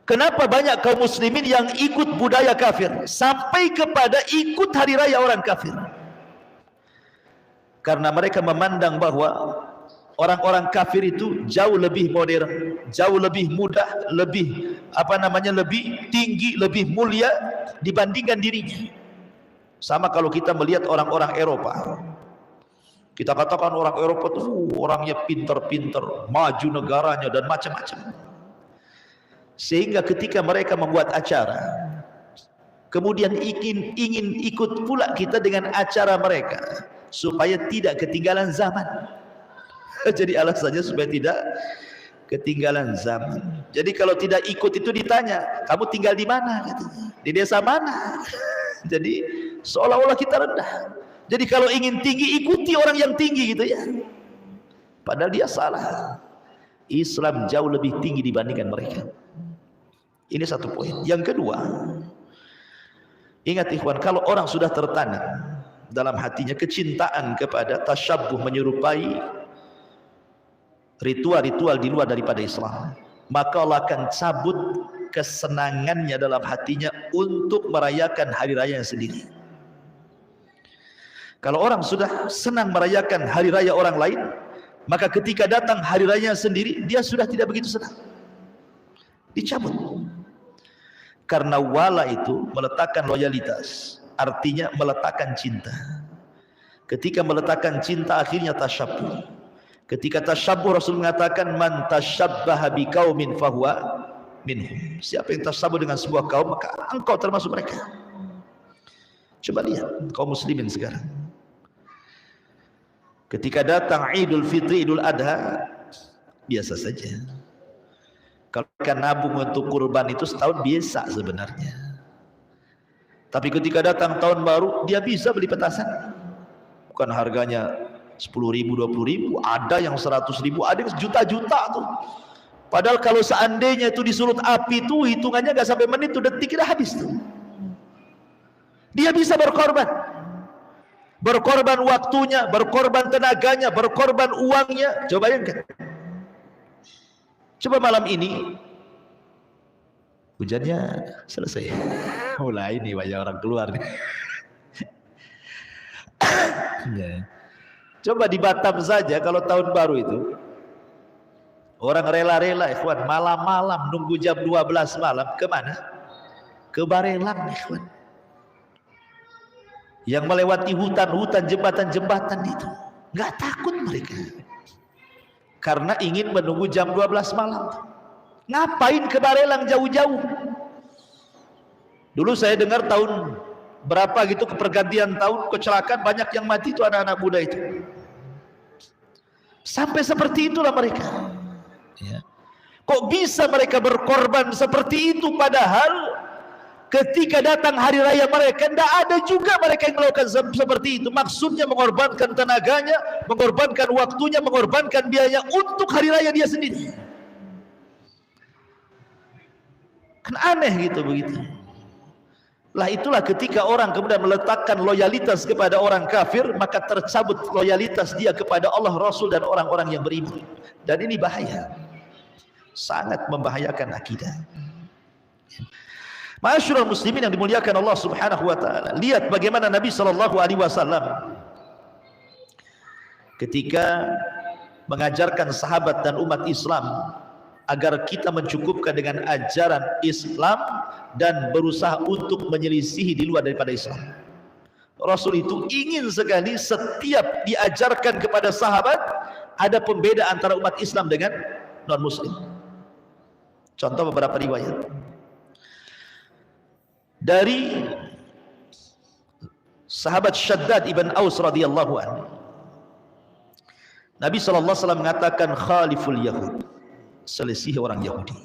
Kenapa banyak kaum muslimin yang ikut budaya kafir, sampai kepada ikut hari raya orang kafir? Karena mereka memandang bahwa orang-orang kafir itu jauh lebih modern, jauh lebih mudah, lebih lebih tinggi, lebih mulia dibandingkan dirinya. Sama kalau kita melihat orang-orang Eropa, kita katakan orang Eropa itu orangnya pintar-pintar, maju negaranya dan macam-macam. Sehingga ketika mereka membuat acara, kemudian ingin ikut pula kita dengan acara mereka supaya tidak ketinggalan zaman. Jadi alasannya supaya tidak ketinggalan zaman. Jadi kalau tidak ikut itu ditanya, kamu tinggal di mana? Di desa mana? Jadi seolah-olah kita rendah. Jadi kalau ingin tinggi, ikuti orang yang tinggi gitu ya. Padahal dia salah. Islam jauh lebih tinggi dibandingkan mereka. Ini satu poin. Yang kedua, ingat ikhwan, kalau orang sudah tertanam dalam hatinya kecintaan kepada tasyabbuh, menyerupai ritual-ritual di luar daripada Islam, maka Allah akan cabut kesenangannya dalam hatinya untuk merayakan hari raya sendiri. Kalau orang sudah senang merayakan hari raya orang lain, maka ketika datang hari raya sendiri, dia sudah tidak begitu senang. Dicabut. Karena wala itu meletakkan loyalitas, artinya meletakkan cinta. Ketika meletakkan cinta, akhirnya tasyabbuh. Ketika tasyabbuh, Rasul mengatakan, man tasyabbaha biqaumin fahuwa minhum. Siapa yang tasyabbuh dengan sebuah kaum, maka engkau termasuk mereka. Coba lihat kaum muslimin sekarang. Ketika datang Idul Fitri, Idul Adha, biasa saja. Kalau kan nabung untuk kurban itu setahun biasa sebenarnya. Tapi ketika datang tahun baru, dia bisa beli petasan. Bukan harganya 10.000, 20.000, ada yang 100.000, ada yang juta-juta tuh. Padahal kalau seandainya itu disulut api tuh hitungannya gak sampai menit tuh, detik udah habis tuh. Dia bisa berkorban. Berkorban waktunya, berkorban tenaganya, berkorban uangnya. Coba bayangkan. Coba malam ini hujannya selesai. Mulai nih banyak orang keluar nih. Ya. Coba di Batam saja kalau tahun baru itu orang rela-rela ikhwan, malam-malam nunggu jam 12 malam kemana? Ke Barelang ikhwan. Yang melewati hutan-hutan, jembatan-jembatan itu nggak takut mereka, karena ingin menunggu jam 12 malam. Ngapain ke Barelang jauh-jauh? Dulu saya dengar tahun berapa gitu, ke pergantian tahun, kecelakaan banyak yang mati itu anak-anak muda itu. Sampai seperti itulah mereka ya. Kok bisa mereka berkorban seperti itu, padahal ketika datang hari raya mereka, tidak ada juga mereka yang melakukan seperti itu. Maksudnya mengorbankan tenaganya, mengorbankan waktunya, mengorbankan biaya untuk hari raya dia sendiri. Kan aneh gitu begitu. Lah itulah ketika orang kemudian meletakkan loyalitas kepada orang kafir, maka tercabut loyalitas dia kepada Allah, Rasul, dan orang-orang yang beriman. Dan ini bahaya, sangat membahayakan akidah. Ma'asyiral muslimin yang dimuliakan Allah Subhanahu wa taala, lihat bagaimana Nabi sallallahu alaihi wasallam ketika mengajarkan sahabat dan umat Islam agar kita mencukupkan dengan ajaran Islam dan berusaha untuk menyelisihi di luar daripada Islam. Rasul itu ingin sekali setiap diajarkan kepada sahabat ada pembeda antara umat Islam dengan non muslim. Contoh beberapa riwayat dari sahabat Shaddad ibn Aus radhiyallahu anhu. Nabi SAW mengatakan, khaliful yahud, selisih orang Yahudi,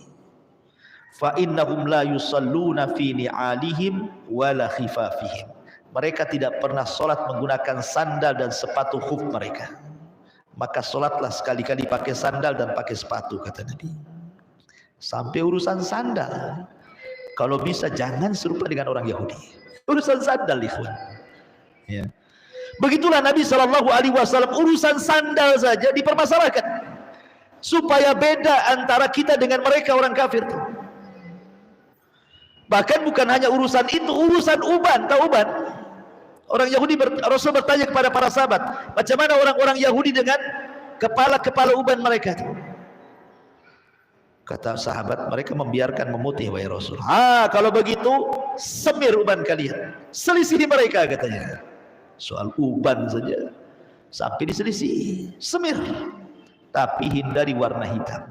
fa innahum la yusalluna fi ni'alihim wala khifafihim. Mereka tidak pernah solat menggunakan sandal dan sepatu khuf mereka, maka solatlah sekali-kali pakai sandal dan pakai sepatu, kata Nabi. Sampai urusan sandal, kalau bisa jangan serupa dengan orang Yahudi. Urusan sandal ikhwan ya. Begitulah Nabi SAW, urusan sandal saja dipermasalahkan supaya beda antara kita dengan mereka orang kafir. Bahkan bukan hanya urusan itu, urusan uban. Tahu uban? Orang Yahudi, Rasul bertanya kepada para sahabat, macam mana orang-orang Yahudi dengan kepala-kepala uban mereka? Kata sahabat, mereka membiarkan memutih, wahai Rasul. Kalau begitu semir uban kalian, selisih mereka, katanya. Soal uban saja sampai diselisih, semir, tapi hindari warna hitam.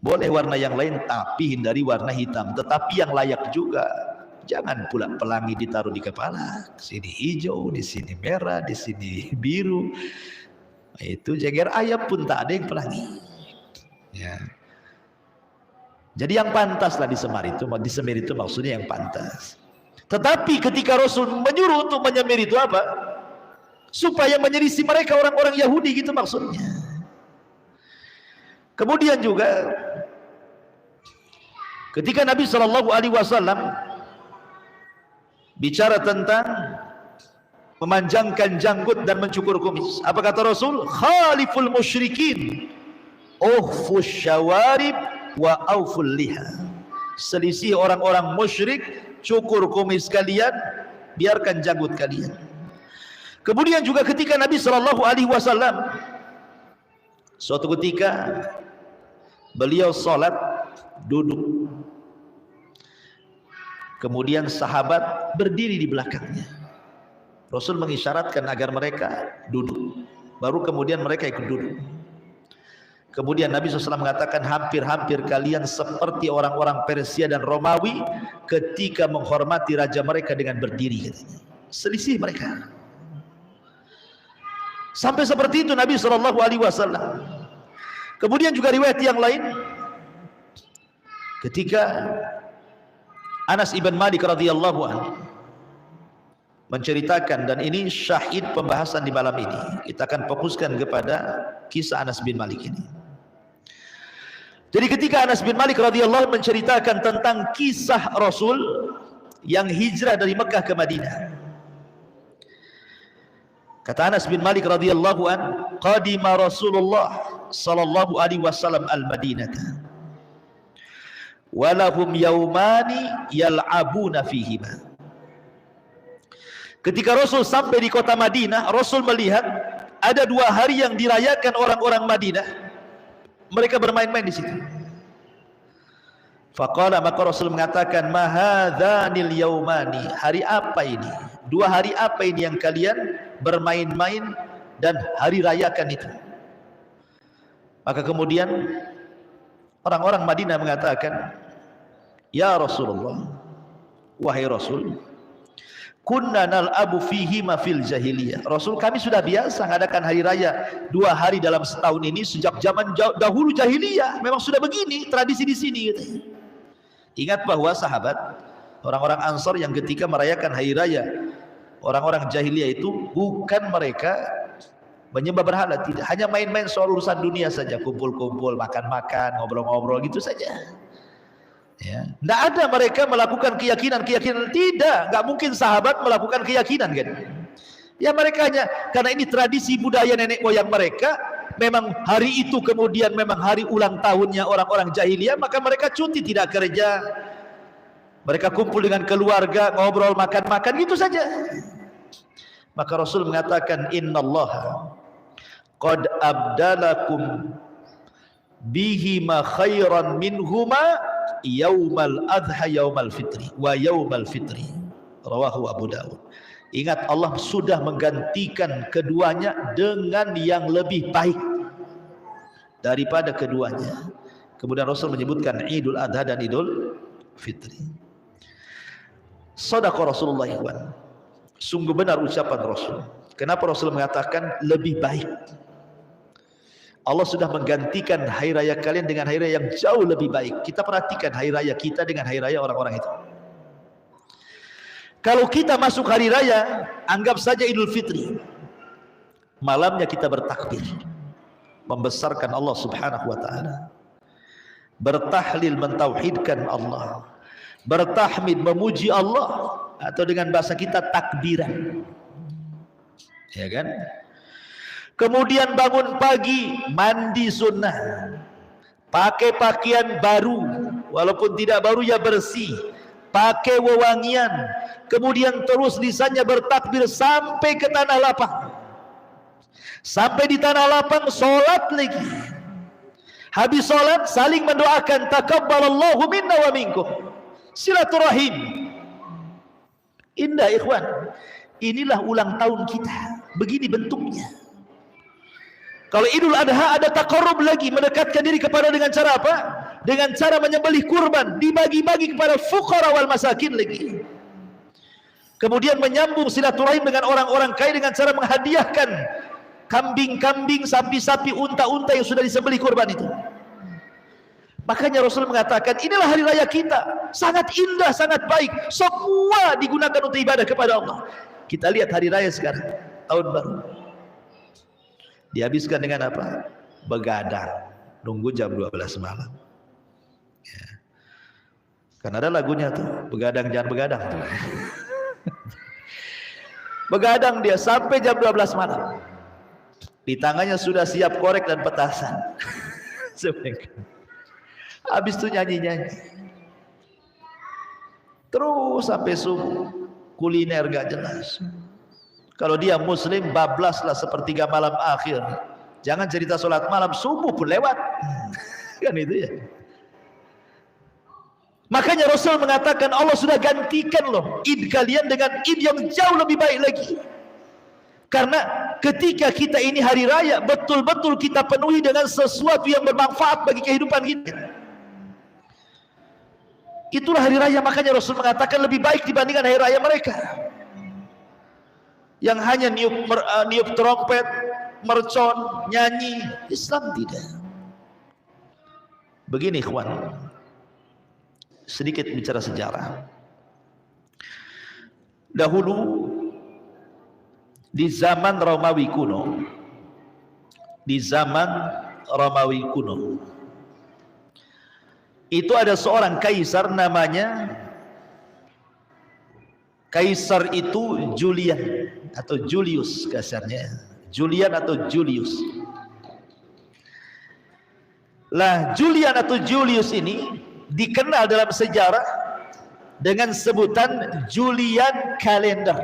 Boleh warna yang lain, tapi hindari warna hitam. Tetapi yang layak juga, Jangan pula pelangi ditaruh di kepala, sini hijau, di sini merah, di sini biru. Itu jeger ayam pun tak ada yang pelangi. Ya. Jadi yang pantas lah di semir itu maksudnya yang pantas. Tetapi ketika Rasul menyuruh untuk menyemir itu apa? Supaya menyelisih mereka orang-orang Yahudi gitu maksudnya. Kemudian juga ketika Nabi SAW bicara tentang memanjangkan janggut dan mencukur kumis, apa kata Rasul? Khaliful musyrikin uhfus syawarib wa auful liha. Selisih orang-orang musyrik, cukur kumis kalian, biarkan janggut kalian. Kemudian juga ketika Nabi SAW suatu ketika beliau sholat duduk, kemudian sahabat berdiri di belakangnya. Rasul mengisyaratkan agar mereka duduk, baru kemudian mereka ikut duduk. Kemudian Nabi SAW mengatakan, hampir-hampir kalian seperti orang-orang Persia dan Romawi ketika menghormati raja mereka dengan berdiri, katanya. Selisih mereka. Sampai seperti itu Nabi SAW. Kemudian juga riwayat yang lain, ketika Anas ibn Malik radhiyallahu anhu menceritakan, dan ini syahid pembahasan di malam ini, kita akan fokuskan kepada kisah Anas bin Malik ini. Jadi ketika Anas bin Malik radhiyallahu menceritakan tentang kisah Rasul yang hijrah dari Mekah ke Madinah, kata Anas bin Malik radhiyallahu an, qadima Rasulullah sallallahu alaihi wasallam al-Madinah wa lahum yaumani yal'abuna fihima. Ketika Rasul sampai di kota Madinah, Rasul melihat ada 2 hari yang dirayakan orang-orang Madinah. Mereka bermain-main di situ. Faqala, maka Rasul mengatakan, ma hadzanil yaumani, hari apa ini? 2 hari apa ini yang kalian bermain-main dan hari rayakan itu? Maka kemudian orang-orang Madinah mengatakan, ya Rasulullah, wahai Rasul, kunna nal'abu fihi ma fil jahiliyah. Rasul, kami sudah biasa mengadakan hari raya 2 hari dalam setahun ini sejak zaman dahulu jahiliyah. Memang sudah begini tradisi di sini, gitu. Ingat bahwa sahabat, orang-orang Ansar yang ketika merayakan hari raya orang-orang jahiliyah itu, bukan mereka menyembah berhala, tidak, hanya main-main soal urusan dunia saja, kumpul-kumpul, makan-makan, ngobrol-ngobrol gitu saja. Ya, tidak ada mereka melakukan keyakinan-keyakinan, tidak, nggak mungkin sahabat melakukan keyakinan, kan? Ya mereka hanya karena ini tradisi budaya nenek moyang mereka. Memang hari itu kemudian memang hari ulang tahunnya orang-orang jahiliyah, maka mereka cuti tidak kerja. Mereka kumpul dengan keluarga, ngobrol, makan-makan gitu saja. Maka Rasul mengatakan, innallaha qad abdalakum bihi ma khairan minhuma yaumal adha yaumal fitri wa yaumal fitri, rawahu Abu Dawud. Ingat, Allah sudah menggantikan keduanya dengan yang lebih baik daripada keduanya. Kemudian Rasul menyebutkan Idul Adha dan Idul Fitri. Shadaqa Rasulullah, ikhwan. Sungguh benar ucapan Rasul. Kenapa Rasul mengatakan lebih baik? Allah sudah menggantikan hari raya kalian dengan hari raya yang jauh lebih baik. Kita perhatikan hari raya kita dengan hari raya orang-orang itu. Kalau kita masuk hari raya, anggap saja Idul Fitri, malamnya kita bertakbir, membesarkan Allah subhanahu wa ta'ala, bertahlil, mentauhidkan Allah, bertahmid, memuji Allah, atau dengan bahasa kita takbiran, ya kan? Kemudian bangun pagi, mandi sunnah, pakai pakaian baru, walaupun tidak baru ya bersih, pakai wewangian, kemudian terus lisannya bertakbir sampai ke tanah lapang. Sampai di tanah lapang sholat lagi. Habis sholat saling mendoakan, takabbalallahu minna wa minkum, silaturahim. Indah, ikhwan. Inilah ulang tahun kita, begini bentuknya. Kalau Idul Adha ada taqarrub lagi, mendekatkan diri kepada dengan cara apa? Dengan cara menyembelih kurban, dibagi-bagi kepada fuqara wal masakin lagi. Kemudian menyambung silaturahim dengan orang-orang kaya dengan cara menghadiahkan kambing-kambing, sapi-sapi, unta-unta yang sudah disembelih kurban itu. Makanya Rasul mengatakan, inilah hari raya kita, sangat indah, sangat baik, semua digunakan untuk ibadah kepada Allah. Kita lihat hari raya sekarang, tahun baru, dihabiskan dengan apa? Begadang, nunggu jam 12 malam ya. Kan ada lagunya tuh, begadang jangan begadang tuh. Begadang dia sampai jam 12 malam, di tangannya sudah siap korek dan petasan. Habis itu nyanyi-nyanyi terus sampai subuh, kuliner gak jelas. Kalau dia muslim, bablaslah sepertiga malam akhir, jangan cerita sholat malam, subuh pun lewat. Kan itu ya. Makanya Rasul mengatakan, Allah sudah gantikan loh id kalian dengan id yang jauh lebih baik lagi. Karena ketika kita ini hari raya, betul-betul kita penuhi dengan sesuatu yang bermanfaat bagi kehidupan kita. Itulah hari raya. Makanya Rasul mengatakan lebih baik dibandingkan hari raya mereka yang hanya niup trompet, mercon, nyanyi. Islam tidak. Begini ikhwan, sedikit bicara sejarah. Dahulu di zaman Romawi kuno, itu ada seorang kaisar namanya kaisar itu Julian atau Julius, kasarnya Julian atau Julius. Lah Julian atau Julius ini dikenal dalam sejarah dengan sebutan Julian kalender,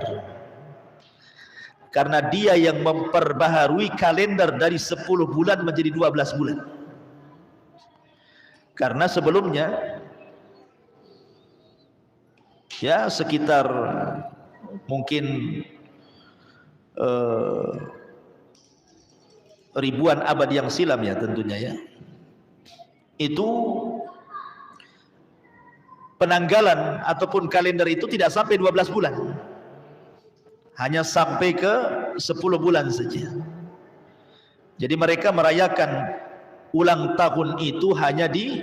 karena dia yang memperbaharui kalender dari 10 bulan menjadi 12 bulan. Karena sebelumnya ya sekitar mungkin ribuan abad yang silam ya tentunya ya, itu penanggalan ataupun kalender itu tidak sampai 12 bulan, hanya sampai ke 10 bulan saja. Jadi mereka merayakan ulang tahun itu hanya di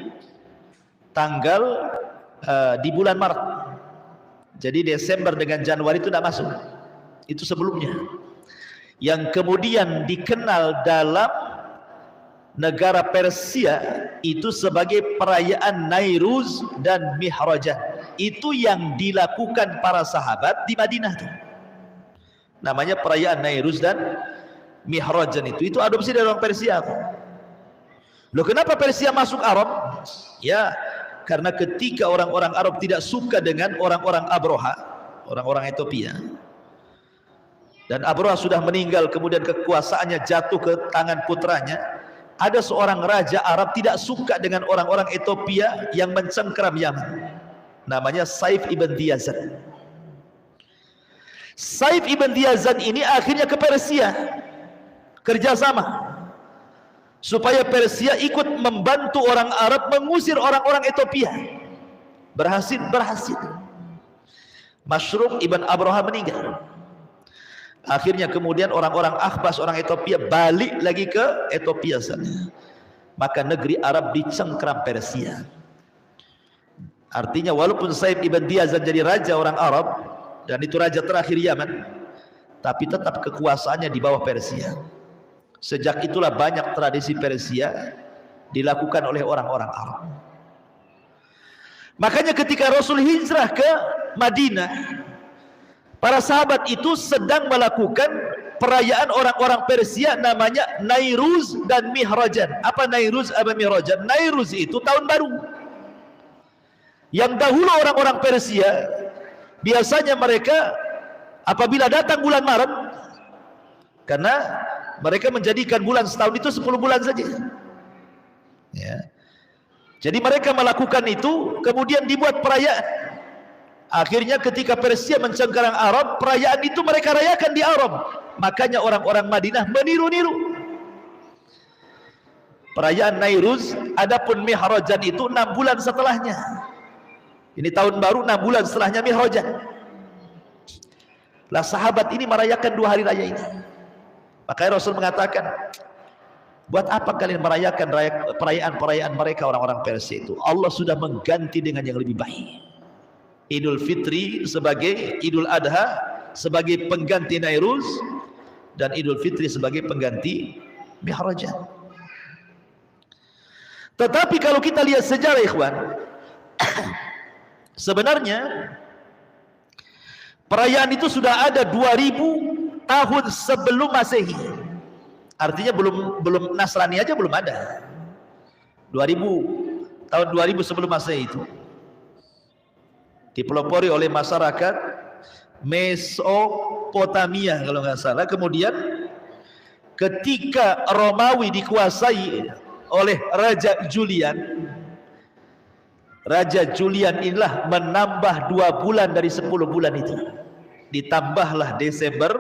tanggal di bulan Maret. Jadi Desember dengan Januari itu tidak masuk, itu sebelumnya. Yang kemudian dikenal dalam negara Persia itu sebagai perayaan Nairuz dan Mihrajan. Itu yang dilakukan para sahabat di Madinah tuh, namanya perayaan Nairuz dan Mihrajan. Itu adopsi dari orang Persia. Loh, kenapa Persia masuk Arab? Ya, karena ketika orang-orang Arab tidak suka dengan orang-orang Abroha, orang-orang Ethiopia, dan Abroha sudah meninggal, kemudian kekuasaannya jatuh ke tangan putranya. Ada seorang raja Arab tidak suka dengan orang-orang Ethiopia yang mencengkeram Yaman, namanya Saif ibn Diyazan. Saif ibn Diyazan ini akhirnya ke Persia, kerjasama supaya Persia ikut membantu orang Arab mengusir orang-orang Ethiopia. Berhasil. Masyruq ibn Abroha meninggal. Akhirnya kemudian orang-orang Akhbas, orang Ethiopia, balik lagi ke Ethiopia sana. Maka negeri Arab dicengkeram Persia. Artinya walaupun Saif ibn Diyazan jadi raja orang Arab, dan itu raja terakhir Yaman, tapi tetap kekuasaannya di bawah Persia. Sejak itulah banyak tradisi Persia dilakukan oleh orang-orang Arab. Makanya ketika Rasul hijrah ke Madinah, para sahabat itu sedang melakukan perayaan orang-orang Persia namanya Nairuz dan Mihrajan. Apa Nairuz, apa Mihrajan? Nairuz itu tahun baru. Yang dahulu orang-orang Persia biasanya mereka apabila datang bulan Maret, karena mereka menjadikan bulan setahun itu 10 bulan saja ya. Jadi mereka melakukan itu, kemudian dibuat perayaan. Akhirnya ketika Persia mencengkeram Arab, perayaan itu mereka rayakan di Arab. Makanya orang-orang Madinah meniru-niru perayaan Nairuz. Adapun Mihrajan itu 6 bulan setelahnya. Ini tahun baru, 6 bulan setelahnya Mihrajan. Lah sahabat ini merayakan 2 hari raya ini. Makanya Rasul mengatakan, buat apa kalian merayakan perayaan-perayaan mereka orang-orang Persia itu? Allah sudah mengganti dengan yang lebih baik. Idul Fitri sebagai Idul Adha sebagai pengganti Nairuz, dan Idul Fitri sebagai pengganti Mihrajan. Tetapi kalau kita lihat sejarah ikhwan, sebenarnya perayaan itu sudah ada 2000 tahun sebelum Masehi. Artinya belum Nasrani aja belum ada. 2000 sebelum Masehi itu dipelopori oleh masyarakat Mesopotamia kalau nggak salah. Kemudian ketika Romawi dikuasai oleh Raja Julian, Raja Julian inilah menambah 2 bulan dari 10 bulan itu, ditambahlah Desember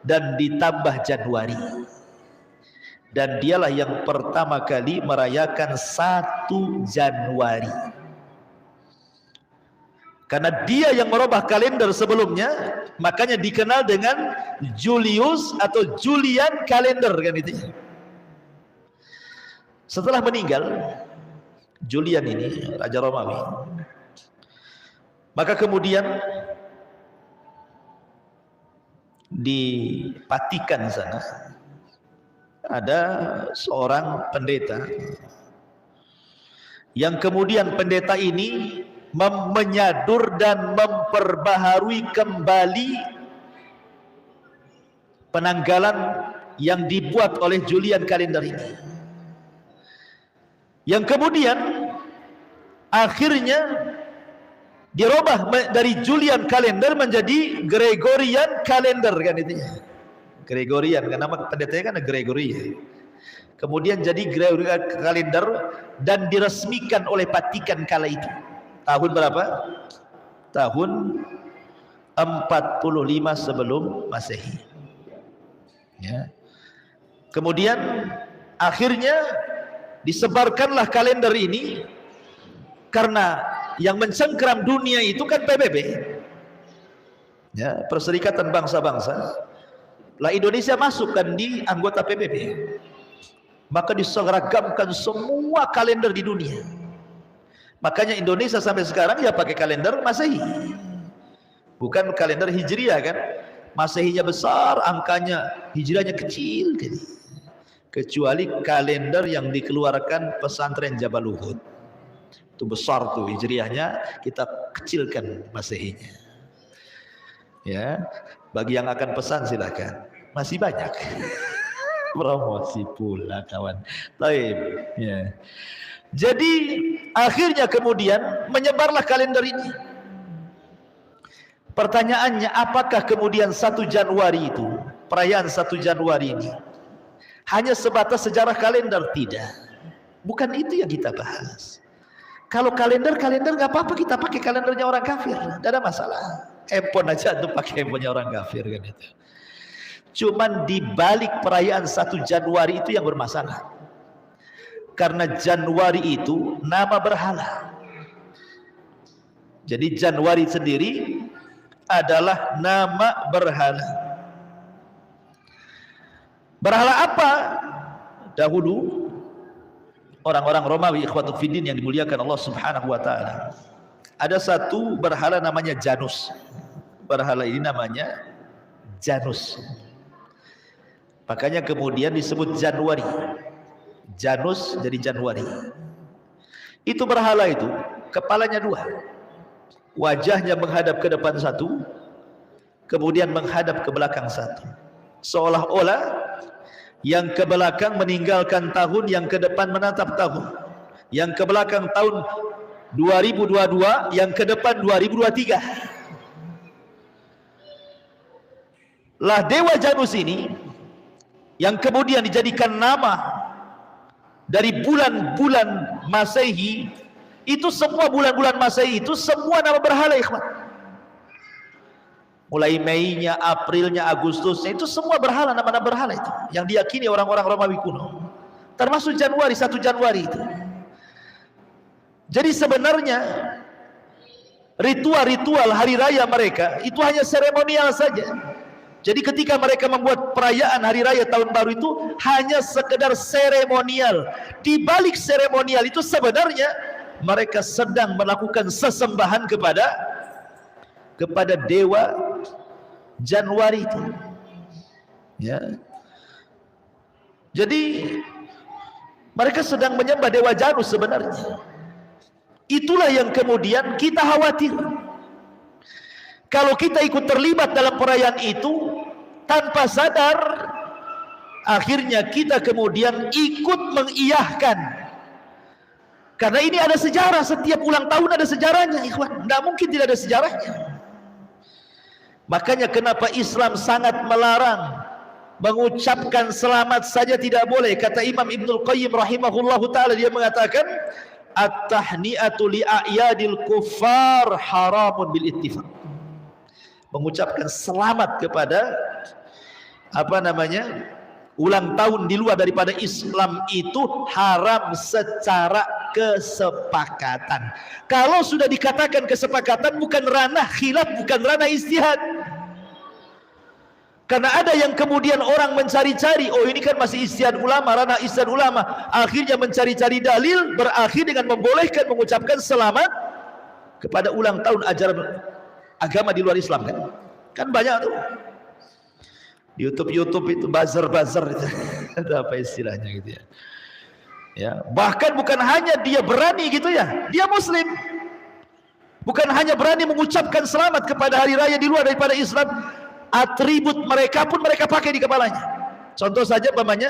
dan ditambah Januari, dan dialah yang pertama kali merayakan 1 Januari. Karena dia yang merubah kalender sebelumnya, makanya dikenal dengan Julius atau Julian kalender kan itu. Setelah meninggal Julian ini, Raja Romawi, maka kemudian di Vatikan sana ada seorang pendeta yang kemudian pendeta ini menyadur dan memperbaharui kembali penanggalan yang dibuat oleh Julian kalender ini, yang kemudian akhirnya dirubah dari Julian kalender menjadi Gregorian kalender kan itu ya. Gregorian, karena nama pendetanya kan Gregory. Kemudian jadi Gregorian kalender dan diresmikan oleh Vatikan kala itu. Tahun berapa? Tahun 45 sebelum Masehi. Ya. Kemudian akhirnya disebarkanlah kalender ini karena yang mencengkeram dunia itu kan PBB. Ya, Perserikatan Bangsa-Bangsa. Lah Indonesia masukkan di anggota PBB. Maka diseragamkan semua kalender di dunia. Makanya Indonesia sampai sekarang ya pakai kalender Masehi, bukan kalender Hijriah kan. Masehinya besar, angkanya Hijriahnya kecil, kecuali kalender yang dikeluarkan pesantren Jabal Uhud itu besar tuh Hijriahnya, kita kecilkan Masehinya. Ya, bagi yang akan pesan silakan, masih banyak. Promosi pula kawan. Baik, ya. Jadi akhirnya kemudian menyebarlah kalender ini. Pertanyaannya, apakah kemudian 1 Januari itu, perayaan 1 Januari ini hanya sebatas sejarah kalender? Tidak. Bukan itu yang kita bahas. Kalau kalender nggak apa-apa, kita pakai kalendernya orang kafir, tidak ada masalah. Handphone aja tuh pakai handphonenya orang kafir kan itu. Cuman di balik perayaan 1 Januari itu yang bermasalah. Karena Januari itu nama berhala. Jadi Januari sendiri adalah nama berhala. Berhala apa? Dahulu orang-orang Romawi, ikhwatul fiddin yang dimuliakan Allah Subhanahu wa taala, ada satu berhala namanya Janus. Berhala ini namanya Janus. Makanya kemudian disebut Januari. Janus jadi Januari. Itu berhala itu kepalanya 2, wajahnya menghadap ke depan 1, kemudian menghadap ke belakang 1, seolah-olah yang ke belakang meninggalkan tahun, yang ke depan menatap tahun, yang ke belakang tahun 2022, yang ke depan 2023. Lah Dewa Janus ini yang kemudian dijadikan nama dari bulan-bulan Masehi, itu semua bulan-bulan Masehi itu semua nama berhala ikhwan. Mulai Mei-nya, Aprilnya, Agustusnya itu semua berhala, nama-nama berhala itu yang diyakini orang-orang Romawi kuno. Termasuk Januari, 1 Januari itu. Jadi sebenarnya ritual-ritual hari raya mereka itu hanya seremonial saja. Jadi ketika mereka membuat perayaan hari raya tahun baru itu hanya sekedar seremonial. Di balik seremonial itu sebenarnya mereka sedang melakukan sesembahan kepada dewa Januari itu. Ya. Jadi mereka sedang menyembah dewa Janus sebenarnya. Itulah yang kemudian kita khawatir. Kalau kita ikut terlibat dalam perayaan itu tanpa sadar, akhirnya kita kemudian ikut mengiyahkan. Karena ini ada sejarah, setiap ulang tahun ada sejarahnya, ikhwan. Tidak mungkin tidak ada sejarahnya. Makanya kenapa Islam sangat melarang mengucapkan selamat saja tidak boleh. Kata Imam Ibnul Qayyim rahimahullahu ta'ala, dia mengatakan at-tahni'atu li'a'yadil kuffar haramun bil ittifaq. Mengucapkan selamat kepada ulang tahun di luar daripada Islam itu haram secara kesepakatan. Kalau sudah dikatakan kesepakatan, bukan ranah khilaf, bukan ranah ijtihad. Karena ada yang kemudian orang mencari-cari, oh ini kan masih ijtihad ulama, ranah ijtihad ulama, akhirnya mencari-cari dalil, berakhir dengan membolehkan mengucapkan selamat kepada ulang tahun ajaran agama di luar Islam kan? Kan banyak tuh di YouTube itu buzzer itu. Ada apa istilahnya gitu ya. Ya, bahkan bukan hanya dia berani gitu ya, dia muslim. Bukan hanya berani mengucapkan selamat kepada hari raya di luar daripada Islam, atribut mereka pun mereka pakai di kepalanya. Contoh saja pamannya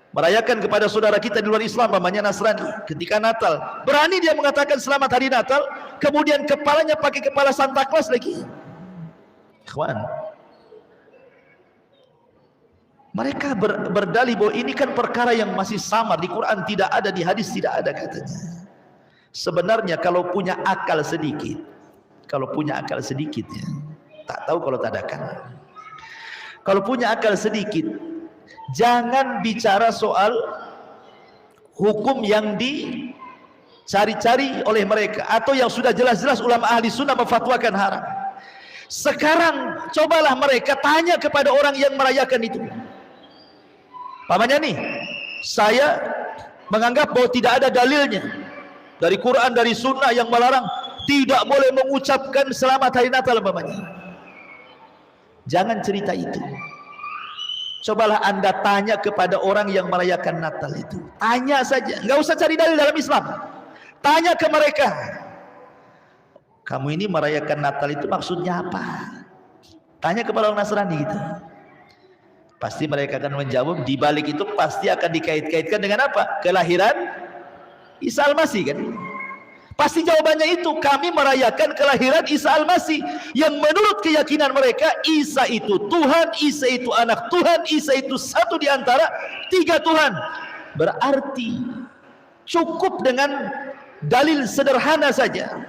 merayakan kepada saudara kita di luar Islam, pamannya Nasrani, ketika Natal berani dia mengatakan selamat hari Natal, kemudian kepalanya pakai kepala Santa Claus lagi. Ikhwan, mereka berdalih bahwa ini kan perkara yang masih samar, di Quran tidak ada, di hadis tidak ada katanya. Sebenarnya kalau punya akal sedikit ya, tak tahu kalau tadakan. Kalau punya akal sedikit, jangan bicara soal hukum yang dicari-cari oleh mereka atau yang sudah jelas-jelas ulama ahli sunnah memfatwakan haram. Sekarang cobalah mereka tanya kepada orang yang merayakan itu. Pamannya nih, saya menganggap bahwa tidak ada dalilnya dari Quran, dari sunnah yang melarang tidak boleh mengucapkan selamat hari Natal pamannya. Jangan cerita itu. Cobalah anda tanya kepada orang yang merayakan Natal itu. Tanya saja, nggak usah cari dalil dalam Islam. Tanya ke mereka, kamu ini merayakan Natal itu maksudnya apa? Tanya kepada orang Nasrani gitu. Pasti mereka akan menjawab, di balik itu pasti akan dikait-kaitkan dengan apa? Kelahiran Isa Al-Masih kan? Pasti jawabannya itu, kami merayakan kelahiran Isa Al-Masih, yang menurut keyakinan mereka Isa itu Tuhan, Isa itu anak Tuhan, Isa itu satu di antara tiga Tuhan. Berarti cukup dengan dalil sederhana saja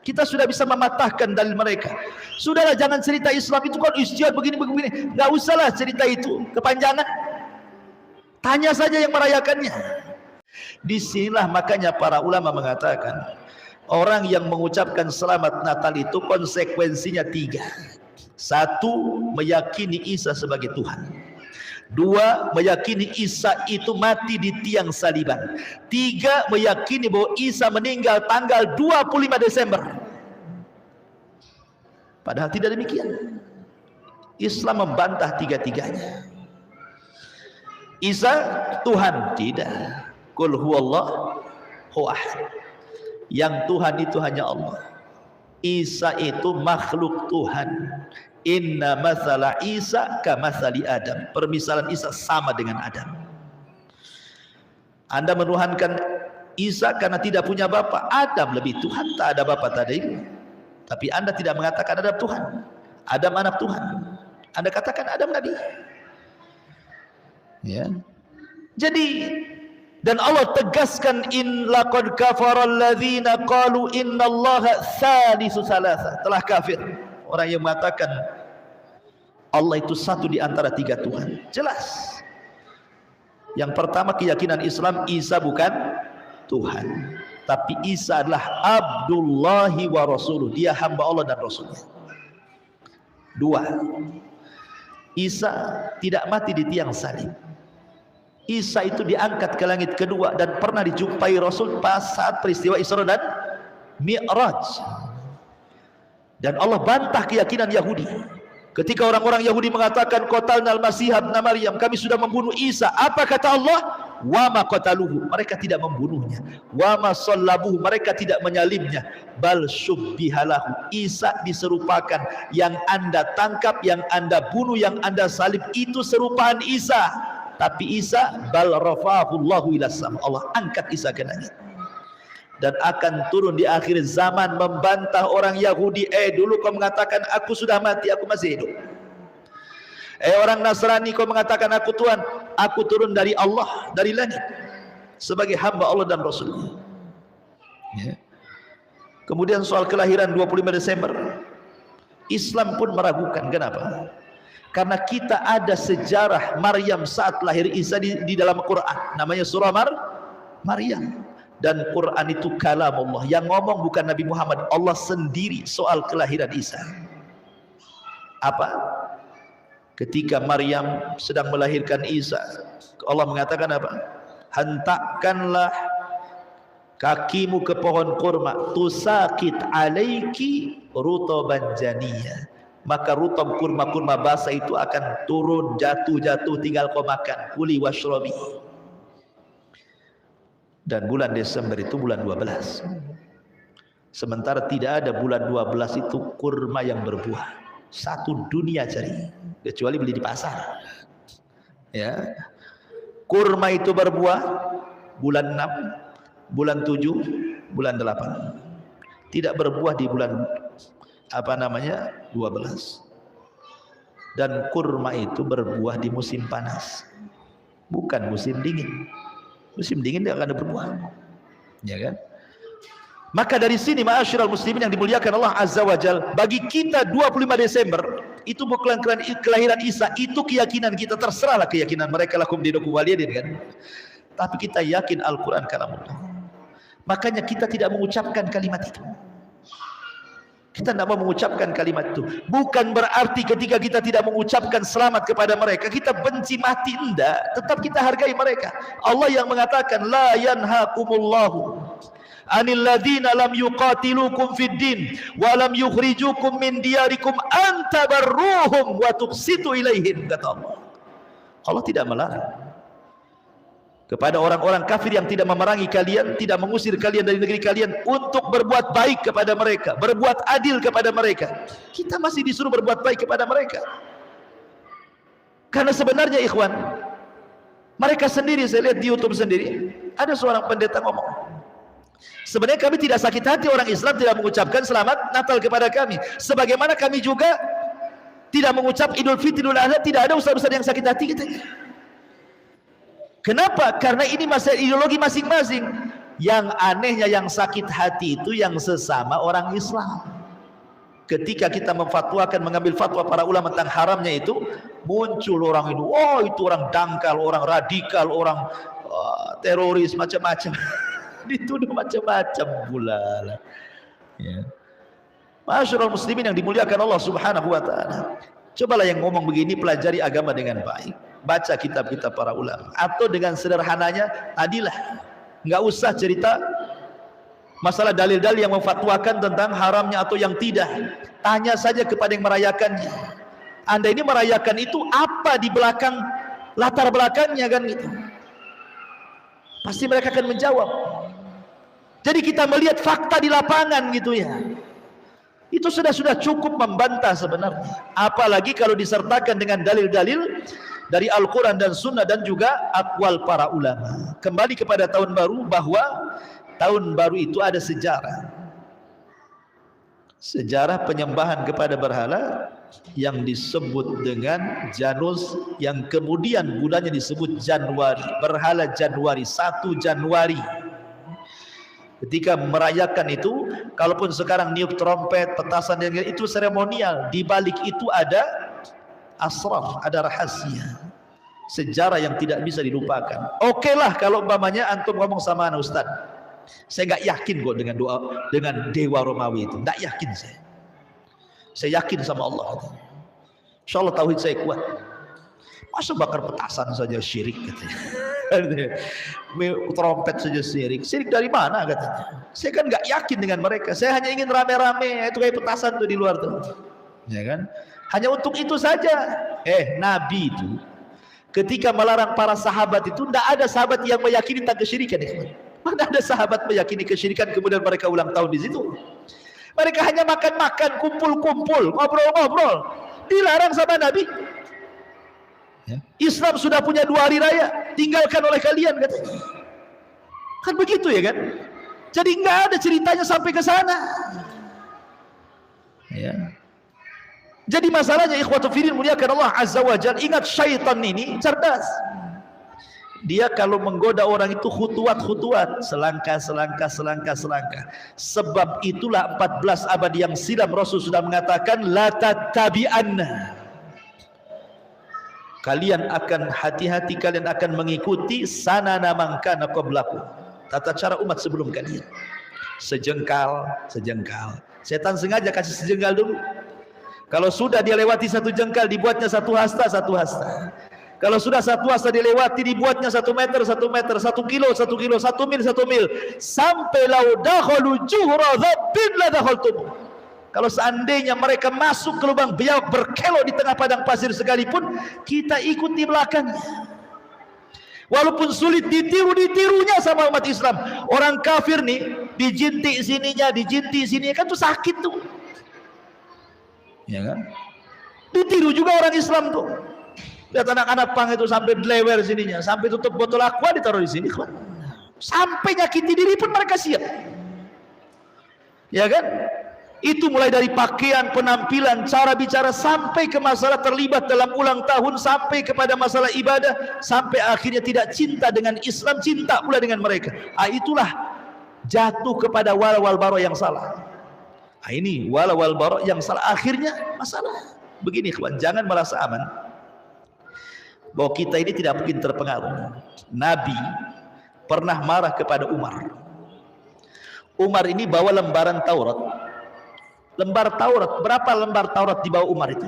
kita sudah bisa mematahkan dalil mereka. Sudahlah, jangan cerita Islam itu kan ijtihad begini. Nggak usahlah cerita itu, kepanjangan. Tanya saja yang merayakannya. Disinilah makanya para ulama mengatakan, orang yang mengucapkan selamat Natal itu konsekuensinya 3. 1, meyakini Isa sebagai Tuhan. 2, meyakini Isa itu mati di tiang saliban. 3, meyakini bahwa Isa meninggal tanggal 25 Desember. Padahal tidak demikian. Islam membantah tiga-tiganya. Isa Tuhan, tidak. Qul huwallahu ahad. Yang Tuhan itu hanya Allah. Isa itu makhluk Tuhan. Inna mathala Isa kamathali Adam. Permisalan Isa sama dengan Adam. Anda menuhankan Isa karena tidak punya bapa. Adam lebih Tuhan, tak ada bapa, tak ada ibu. Tapi Anda tidak mengatakan ada Tuhan. Adam anak Tuhan. Anda katakan Adam nabi. Ya. Jadi, dan Allah tegaskan, in laqad kafara alladzina qalu innallaha tsalitsu tsalatsa. Telah kafir orang yang mengatakan Allah itu satu di antara tiga Tuhan. Jelas. Yang pertama, keyakinan Islam Isa bukan Tuhan. Tapi Isa adalah Abdullahi wa Rasuluh. Dia hamba Allah dan Rasulnya. Dua, Isa tidak mati di tiang salib. Isa itu diangkat ke langit kedua dan pernah dijumpai Rasul pas saat peristiwa Isra dan Mi'raj. Dan Allah bantah keyakinan Yahudi. Ketika orang-orang Yahudi mengatakan qatalnal Masih ibn Maryam, kami sudah membunuh Isa. Apa kata Allah? Wa ma qataluhu, mereka tidak membunuhnya. Wa ma sallabuhu, mereka tidak menyalibnya. Bal syubbihalahu, Isa diserupakan. Yang Anda tangkap, yang Anda bunuh, yang Anda salib itu serupaan Isa. Tapi Isa bal rafa'ahullahu ila sama, Allah angkat Isa ke langit. Dan akan turun di akhir zaman membantah orang Yahudi. Dulu kau mengatakan aku sudah mati, aku masih hidup. Orang Nasrani kau mengatakan aku Tuhan, aku turun dari Allah, dari langit sebagai hamba Allah dan Rasul. Ya. Kemudian soal kelahiran 25 Desember, Islam pun meragukan. Kenapa? Karena kita ada sejarah Maryam saat lahir Isa di dalam Quran, namanya surah Maryam. Dan Quran itu kalam Allah, yang ngomong bukan Nabi Muhammad, Allah sendiri soal kelahiran Isa. Apa? Ketika Maryam sedang melahirkan Isa, Allah mengatakan apa? Hentakkanlah kakimu ke pohon kurma, tusakit alaiki rutoban janiyah, maka rutab kurma-kurma basah itu akan turun, jatuh-jatuh, tinggal kau makan. Kuli washrobi. Dan bulan Desember itu bulan 12. Sementara tidak ada bulan 12 itu kurma yang berbuah. Satu dunia cari, kecuali beli di pasar. Ya. Kurma itu berbuah bulan 6, bulan 7, bulan 8. Tidak berbuah di bulan 12. Dan kurma itu berbuah di musim panas, bukan musim dingin. Musim dingin dia akan ada berbuah, ya kan? Maka dari sini ma'asyiral muslimin yang dimuliakan Allah Azza wa Jalla, bagi kita 25 Desember itu bukan kelahiran Isa, itu keyakinan kita. Terserahlah keyakinan mereka, lakum dinukum waliyadin, kan? Tapi kita yakin Al-Quran kalamullah. Makanya kita tidak mengucapkan kalimat itu. Kita tidak mau mengucapkan kalimat itu. Bukan berarti ketika kita tidak mengucapkan selamat kepada mereka kita benci mati, enggak. Tetap kita hargai mereka. Allah yang mengatakan la yanhaakumullahu anil ladzina lam yuqatilukum fid din wa lam yukhrijukum min diyarikum an tabarruhum wa tuqsitu ilaihim, kata Allah. Allah tidak melarang kepada orang-orang kafir yang tidak memerangi kalian, tidak mengusir kalian dari negeri kalian, untuk berbuat baik kepada mereka, berbuat adil kepada mereka. Kita masih disuruh berbuat baik kepada mereka. Karena sebenarnya ikhwan, mereka sendiri, saya lihat di YouTube sendiri, ada seorang pendeta ngomong, sebenarnya kami tidak sakit hati orang Islam tidak mengucapkan selamat Natal kepada kami, sebagaimana kami juga tidak mengucap Idul Fitri, Idul Adha, tidak ada ustaz-ustaz yang sakit hati kita. Kenapa? Karena ini masalah ideologi masing-masing. Yang anehnya yang sakit hati itu yang sesama orang Islam. Ketika kita memfatwakan, mengambil fatwa para ulama tentang haramnya itu, muncul orang itu, oh itu orang dangkal, orang radikal, orang teroris, macam-macam. Dituduh macam-macam pula. Ya. Masyarul muslimin yang dimuliakan Allah Subhanahu wa taala. Cobalah yang ngomong begini pelajari agama dengan baik. Baca kitab-kitab para ulama, atau dengan sederhananya tadilah, nggak usah cerita masalah dalil-dalil yang memfatwakan tentang haramnya atau yang tidak. Tanya saja kepada yang merayakannya. Anda ini merayakan itu apa di belakang, latar belakangnya, kan gitu. Pasti mereka akan menjawab. Jadi kita melihat fakta di lapangan gitu ya. Itu sudah cukup membantah sebenarnya. Apalagi kalau disertakan dengan dalil-dalil dari Al-Quran dan Sunnah dan juga akwal para ulama. Kembali kepada tahun baru, bahwa tahun baru itu ada sejarah. Sejarah penyembahan kepada berhala yang disebut dengan Janus, yang kemudian bulannya disebut Januari. Berhala Januari, 1 Januari. Ketika merayakan itu, kalaupun sekarang niup trompet, petasan, itu seremonial. Di balik itu ada asraf, ada rahasia, sejarah yang tidak bisa dilupakan. Oke lah kalau umpamanya antum ngomong sama anak ustaz, Saya nggak yakin kok dengan doa dengan dewa Romawi itu, nggak yakin saya. Saya yakin sama Allah. Insya Allah tauhid saya kuat. Masa bakar petasan saja syirik katanya. Trompet saja syirik. Syirik dari mana katanya? Saya kan nggak yakin dengan mereka. Saya hanya ingin rame-rame itu kayak petasan tuh di luar tuh. Ya kan? Hanya untuk itu saja. Nabi itu ketika melarang para sahabat itu, tidak ada sahabat yang meyakini tentang kesyirikan. Mana ada sahabat meyakini kesyirikan kemudian mereka ulang tahun di situ? Mereka hanya makan-makan, kumpul-kumpul, ngobrol-ngobrol. Dilarang sama Nabi. Islam sudah punya 2 hari raya, tinggalkan oleh kalian katanya. Kan begitu ya kan? Jadi nggak ada ceritanya sampai ke sana. Ya. Jadi masalahnya ikhwatu fiddin muliakan Allah Azza wa Jalla, ingat syaitan ini cerdas. Dia kalau menggoda orang itu khutuat, selangkah. Sebab itulah 14 abad yang silam Rasul sudah mengatakan la tattabi'anna. Kalian akan hati-hati, kalian akan mengikuti sanana man kana qablakum, tata cara umat sebelum kalian. Sejengkal. Setan sengaja kasih sejengkal dulu. Kalau sudah dia lewati 1 jengkal, dibuatnya 1 hasta. Kalau sudah 1 hasta dilewati, dibuatnya 1 meter, 1 kilo, 1 mil, sampai lau dakhalu juhra dhabbin la dakhaltum. Kalau seandainya mereka masuk ke lubang biawak berkelok di tengah padang pasir sekalipun, kita ikut di belakangnya. Walaupun sulit ditirunya sama umat Islam. Orang kafir nih, dijintik sininya, kan tuh sakit tuh. Ya kan? Ditiru juga orang Islam tuh. Lihat anak-anak pang itu sampai lewer sininya, sampai tutup botol aqua ditaruh di sini, kan? Sampai nyakiti diri pun mereka siap. Ya kan? Itu mulai dari pakaian, penampilan, cara bicara, sampai ke masalah terlibat dalam ulang tahun, sampai kepada masalah ibadah, sampai akhirnya tidak cinta dengan Islam, cinta pula dengan mereka. Itulah jatuh kepada wal bara yang salah. Ini wal bara yang salah, akhirnya masalah. Begini kawan, jangan merasa aman bahwa kita ini tidak mungkin terpengaruh. Nabi pernah marah kepada Umar. Umar ini bawa lembaran Taurat. Berapa lembar Taurat dibawa Umar itu?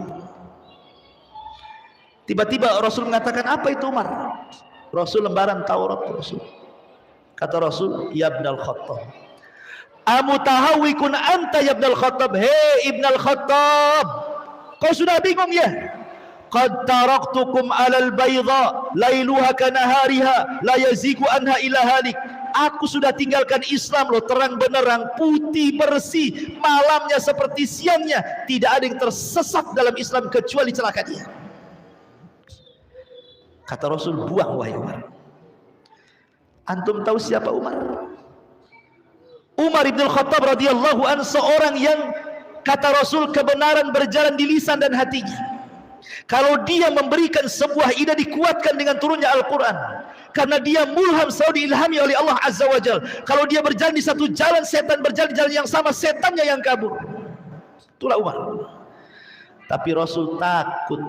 Tiba-tiba Rasul mengatakan, apa itu Umar? Rasul, lembaran Taurat Rasul. Kata Rasul, ya Ibnal Khattab, amutahawikun anta ya Ibnal Khattab. Hei Ibnal Khattab, kau sudah bingung ya? Qad taraktukum alal bayda lailuha kanahariha la yazigu anha ila halik. Aku sudah tinggalkan Islam loh, terang benerang, putih bersih, malamnya seperti siangnya, tidak ada yang tersesat dalam Islam kecuali celaka dia. Kata Rasul, buang wahai Umar. Antum tahu siapa Umar? Umar ibn Khattab radhiyallahu an, seorang yang kata Rasul kebenaran berjalan di lisan dan hatinya. Kalau dia memberikan sebuah ide, dikuatkan dengan turunnya Al-Quran. Karena dia mulham, selalu diilhami oleh Allah Azza wa Jal. Kalau dia berjalan di satu jalan, setan berjalan di jalan yang sama, setannya yang kabur. Itulah Umar. Tapi Rasul takut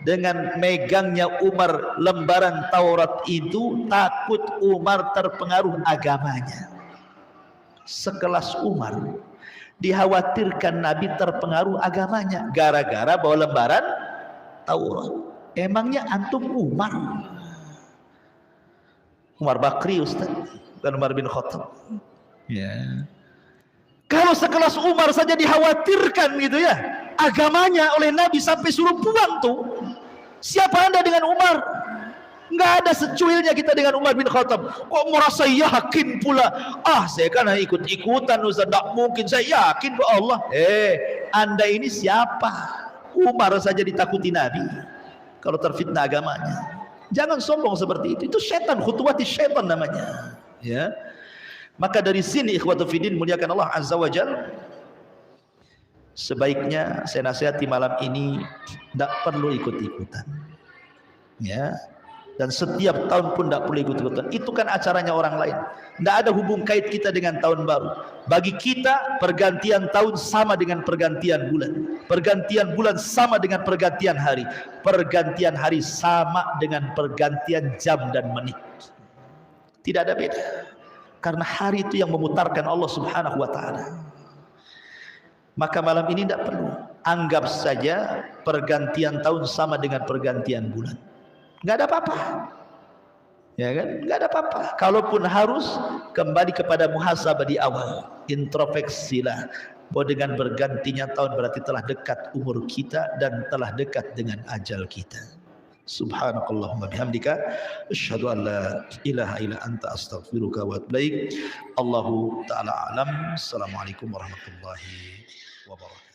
dengan megangnya Umar lembaran Taurat itu, takut Umar terpengaruh agamanya. Sekelas Umar, dikhawatirkan Nabi terpengaruh agamanya gara-gara bawa lembaran Taurat. Emangnya antum Umar? Umar Bakri Ustaz, bukan Umar bin Khattab. Ya. Kalau sekelas Umar saja dikhawatirkan gitu ya agamanya oleh Nabi sampai suruh buang tuh, siapa anda dengan Umar? Nggak ada secuilnya kita dengan Umar bin Khattab. Kok merasa yakin pula? Saya kan ikut-ikutan Ustaz, tak mungkin saya yakin bahwa Allah. Anda ini siapa? Umar saja ditakuti Nabi kalau terfitnah agamanya. Jangan sombong seperti itu setan, khutuwati setan namanya. Ya. Maka dari sini ikhwatu fiddin muliakan Allah Azza wa Jalla, sebaiknya saya nasihati malam ini tidak perlu ikut-ikutan. Ya. Dan setiap tahun pun tidak perlu ikut-ikutan. Itu kan acaranya orang lain. Tidak ada hubung kait kita dengan tahun baru. Bagi kita pergantian tahun sama dengan pergantian bulan. Pergantian bulan sama dengan pergantian hari. Pergantian hari sama dengan pergantian jam dan menit. Tidak ada beda. Karena hari itu yang memutarkan Allah Subhanahu wa taala. Maka malam ini tidak perlu, anggap saja pergantian tahun sama dengan pergantian bulan. Enggak ada apa-apa. Ya kan? Enggak ada apa-apa. Kalaupun harus kembali kepada muhasabah di awal, introspeksilah bahwa dengan bergantinya tahun berarti telah dekat umur kita dan telah dekat dengan ajal kita. Subhanakallahumma bihamdika asyhadu an la ilaha illa anta astaghfiruka wa atubu ilaik. Allahu taala alam. Assalamualaikum warahmatullahi wabarakatuh.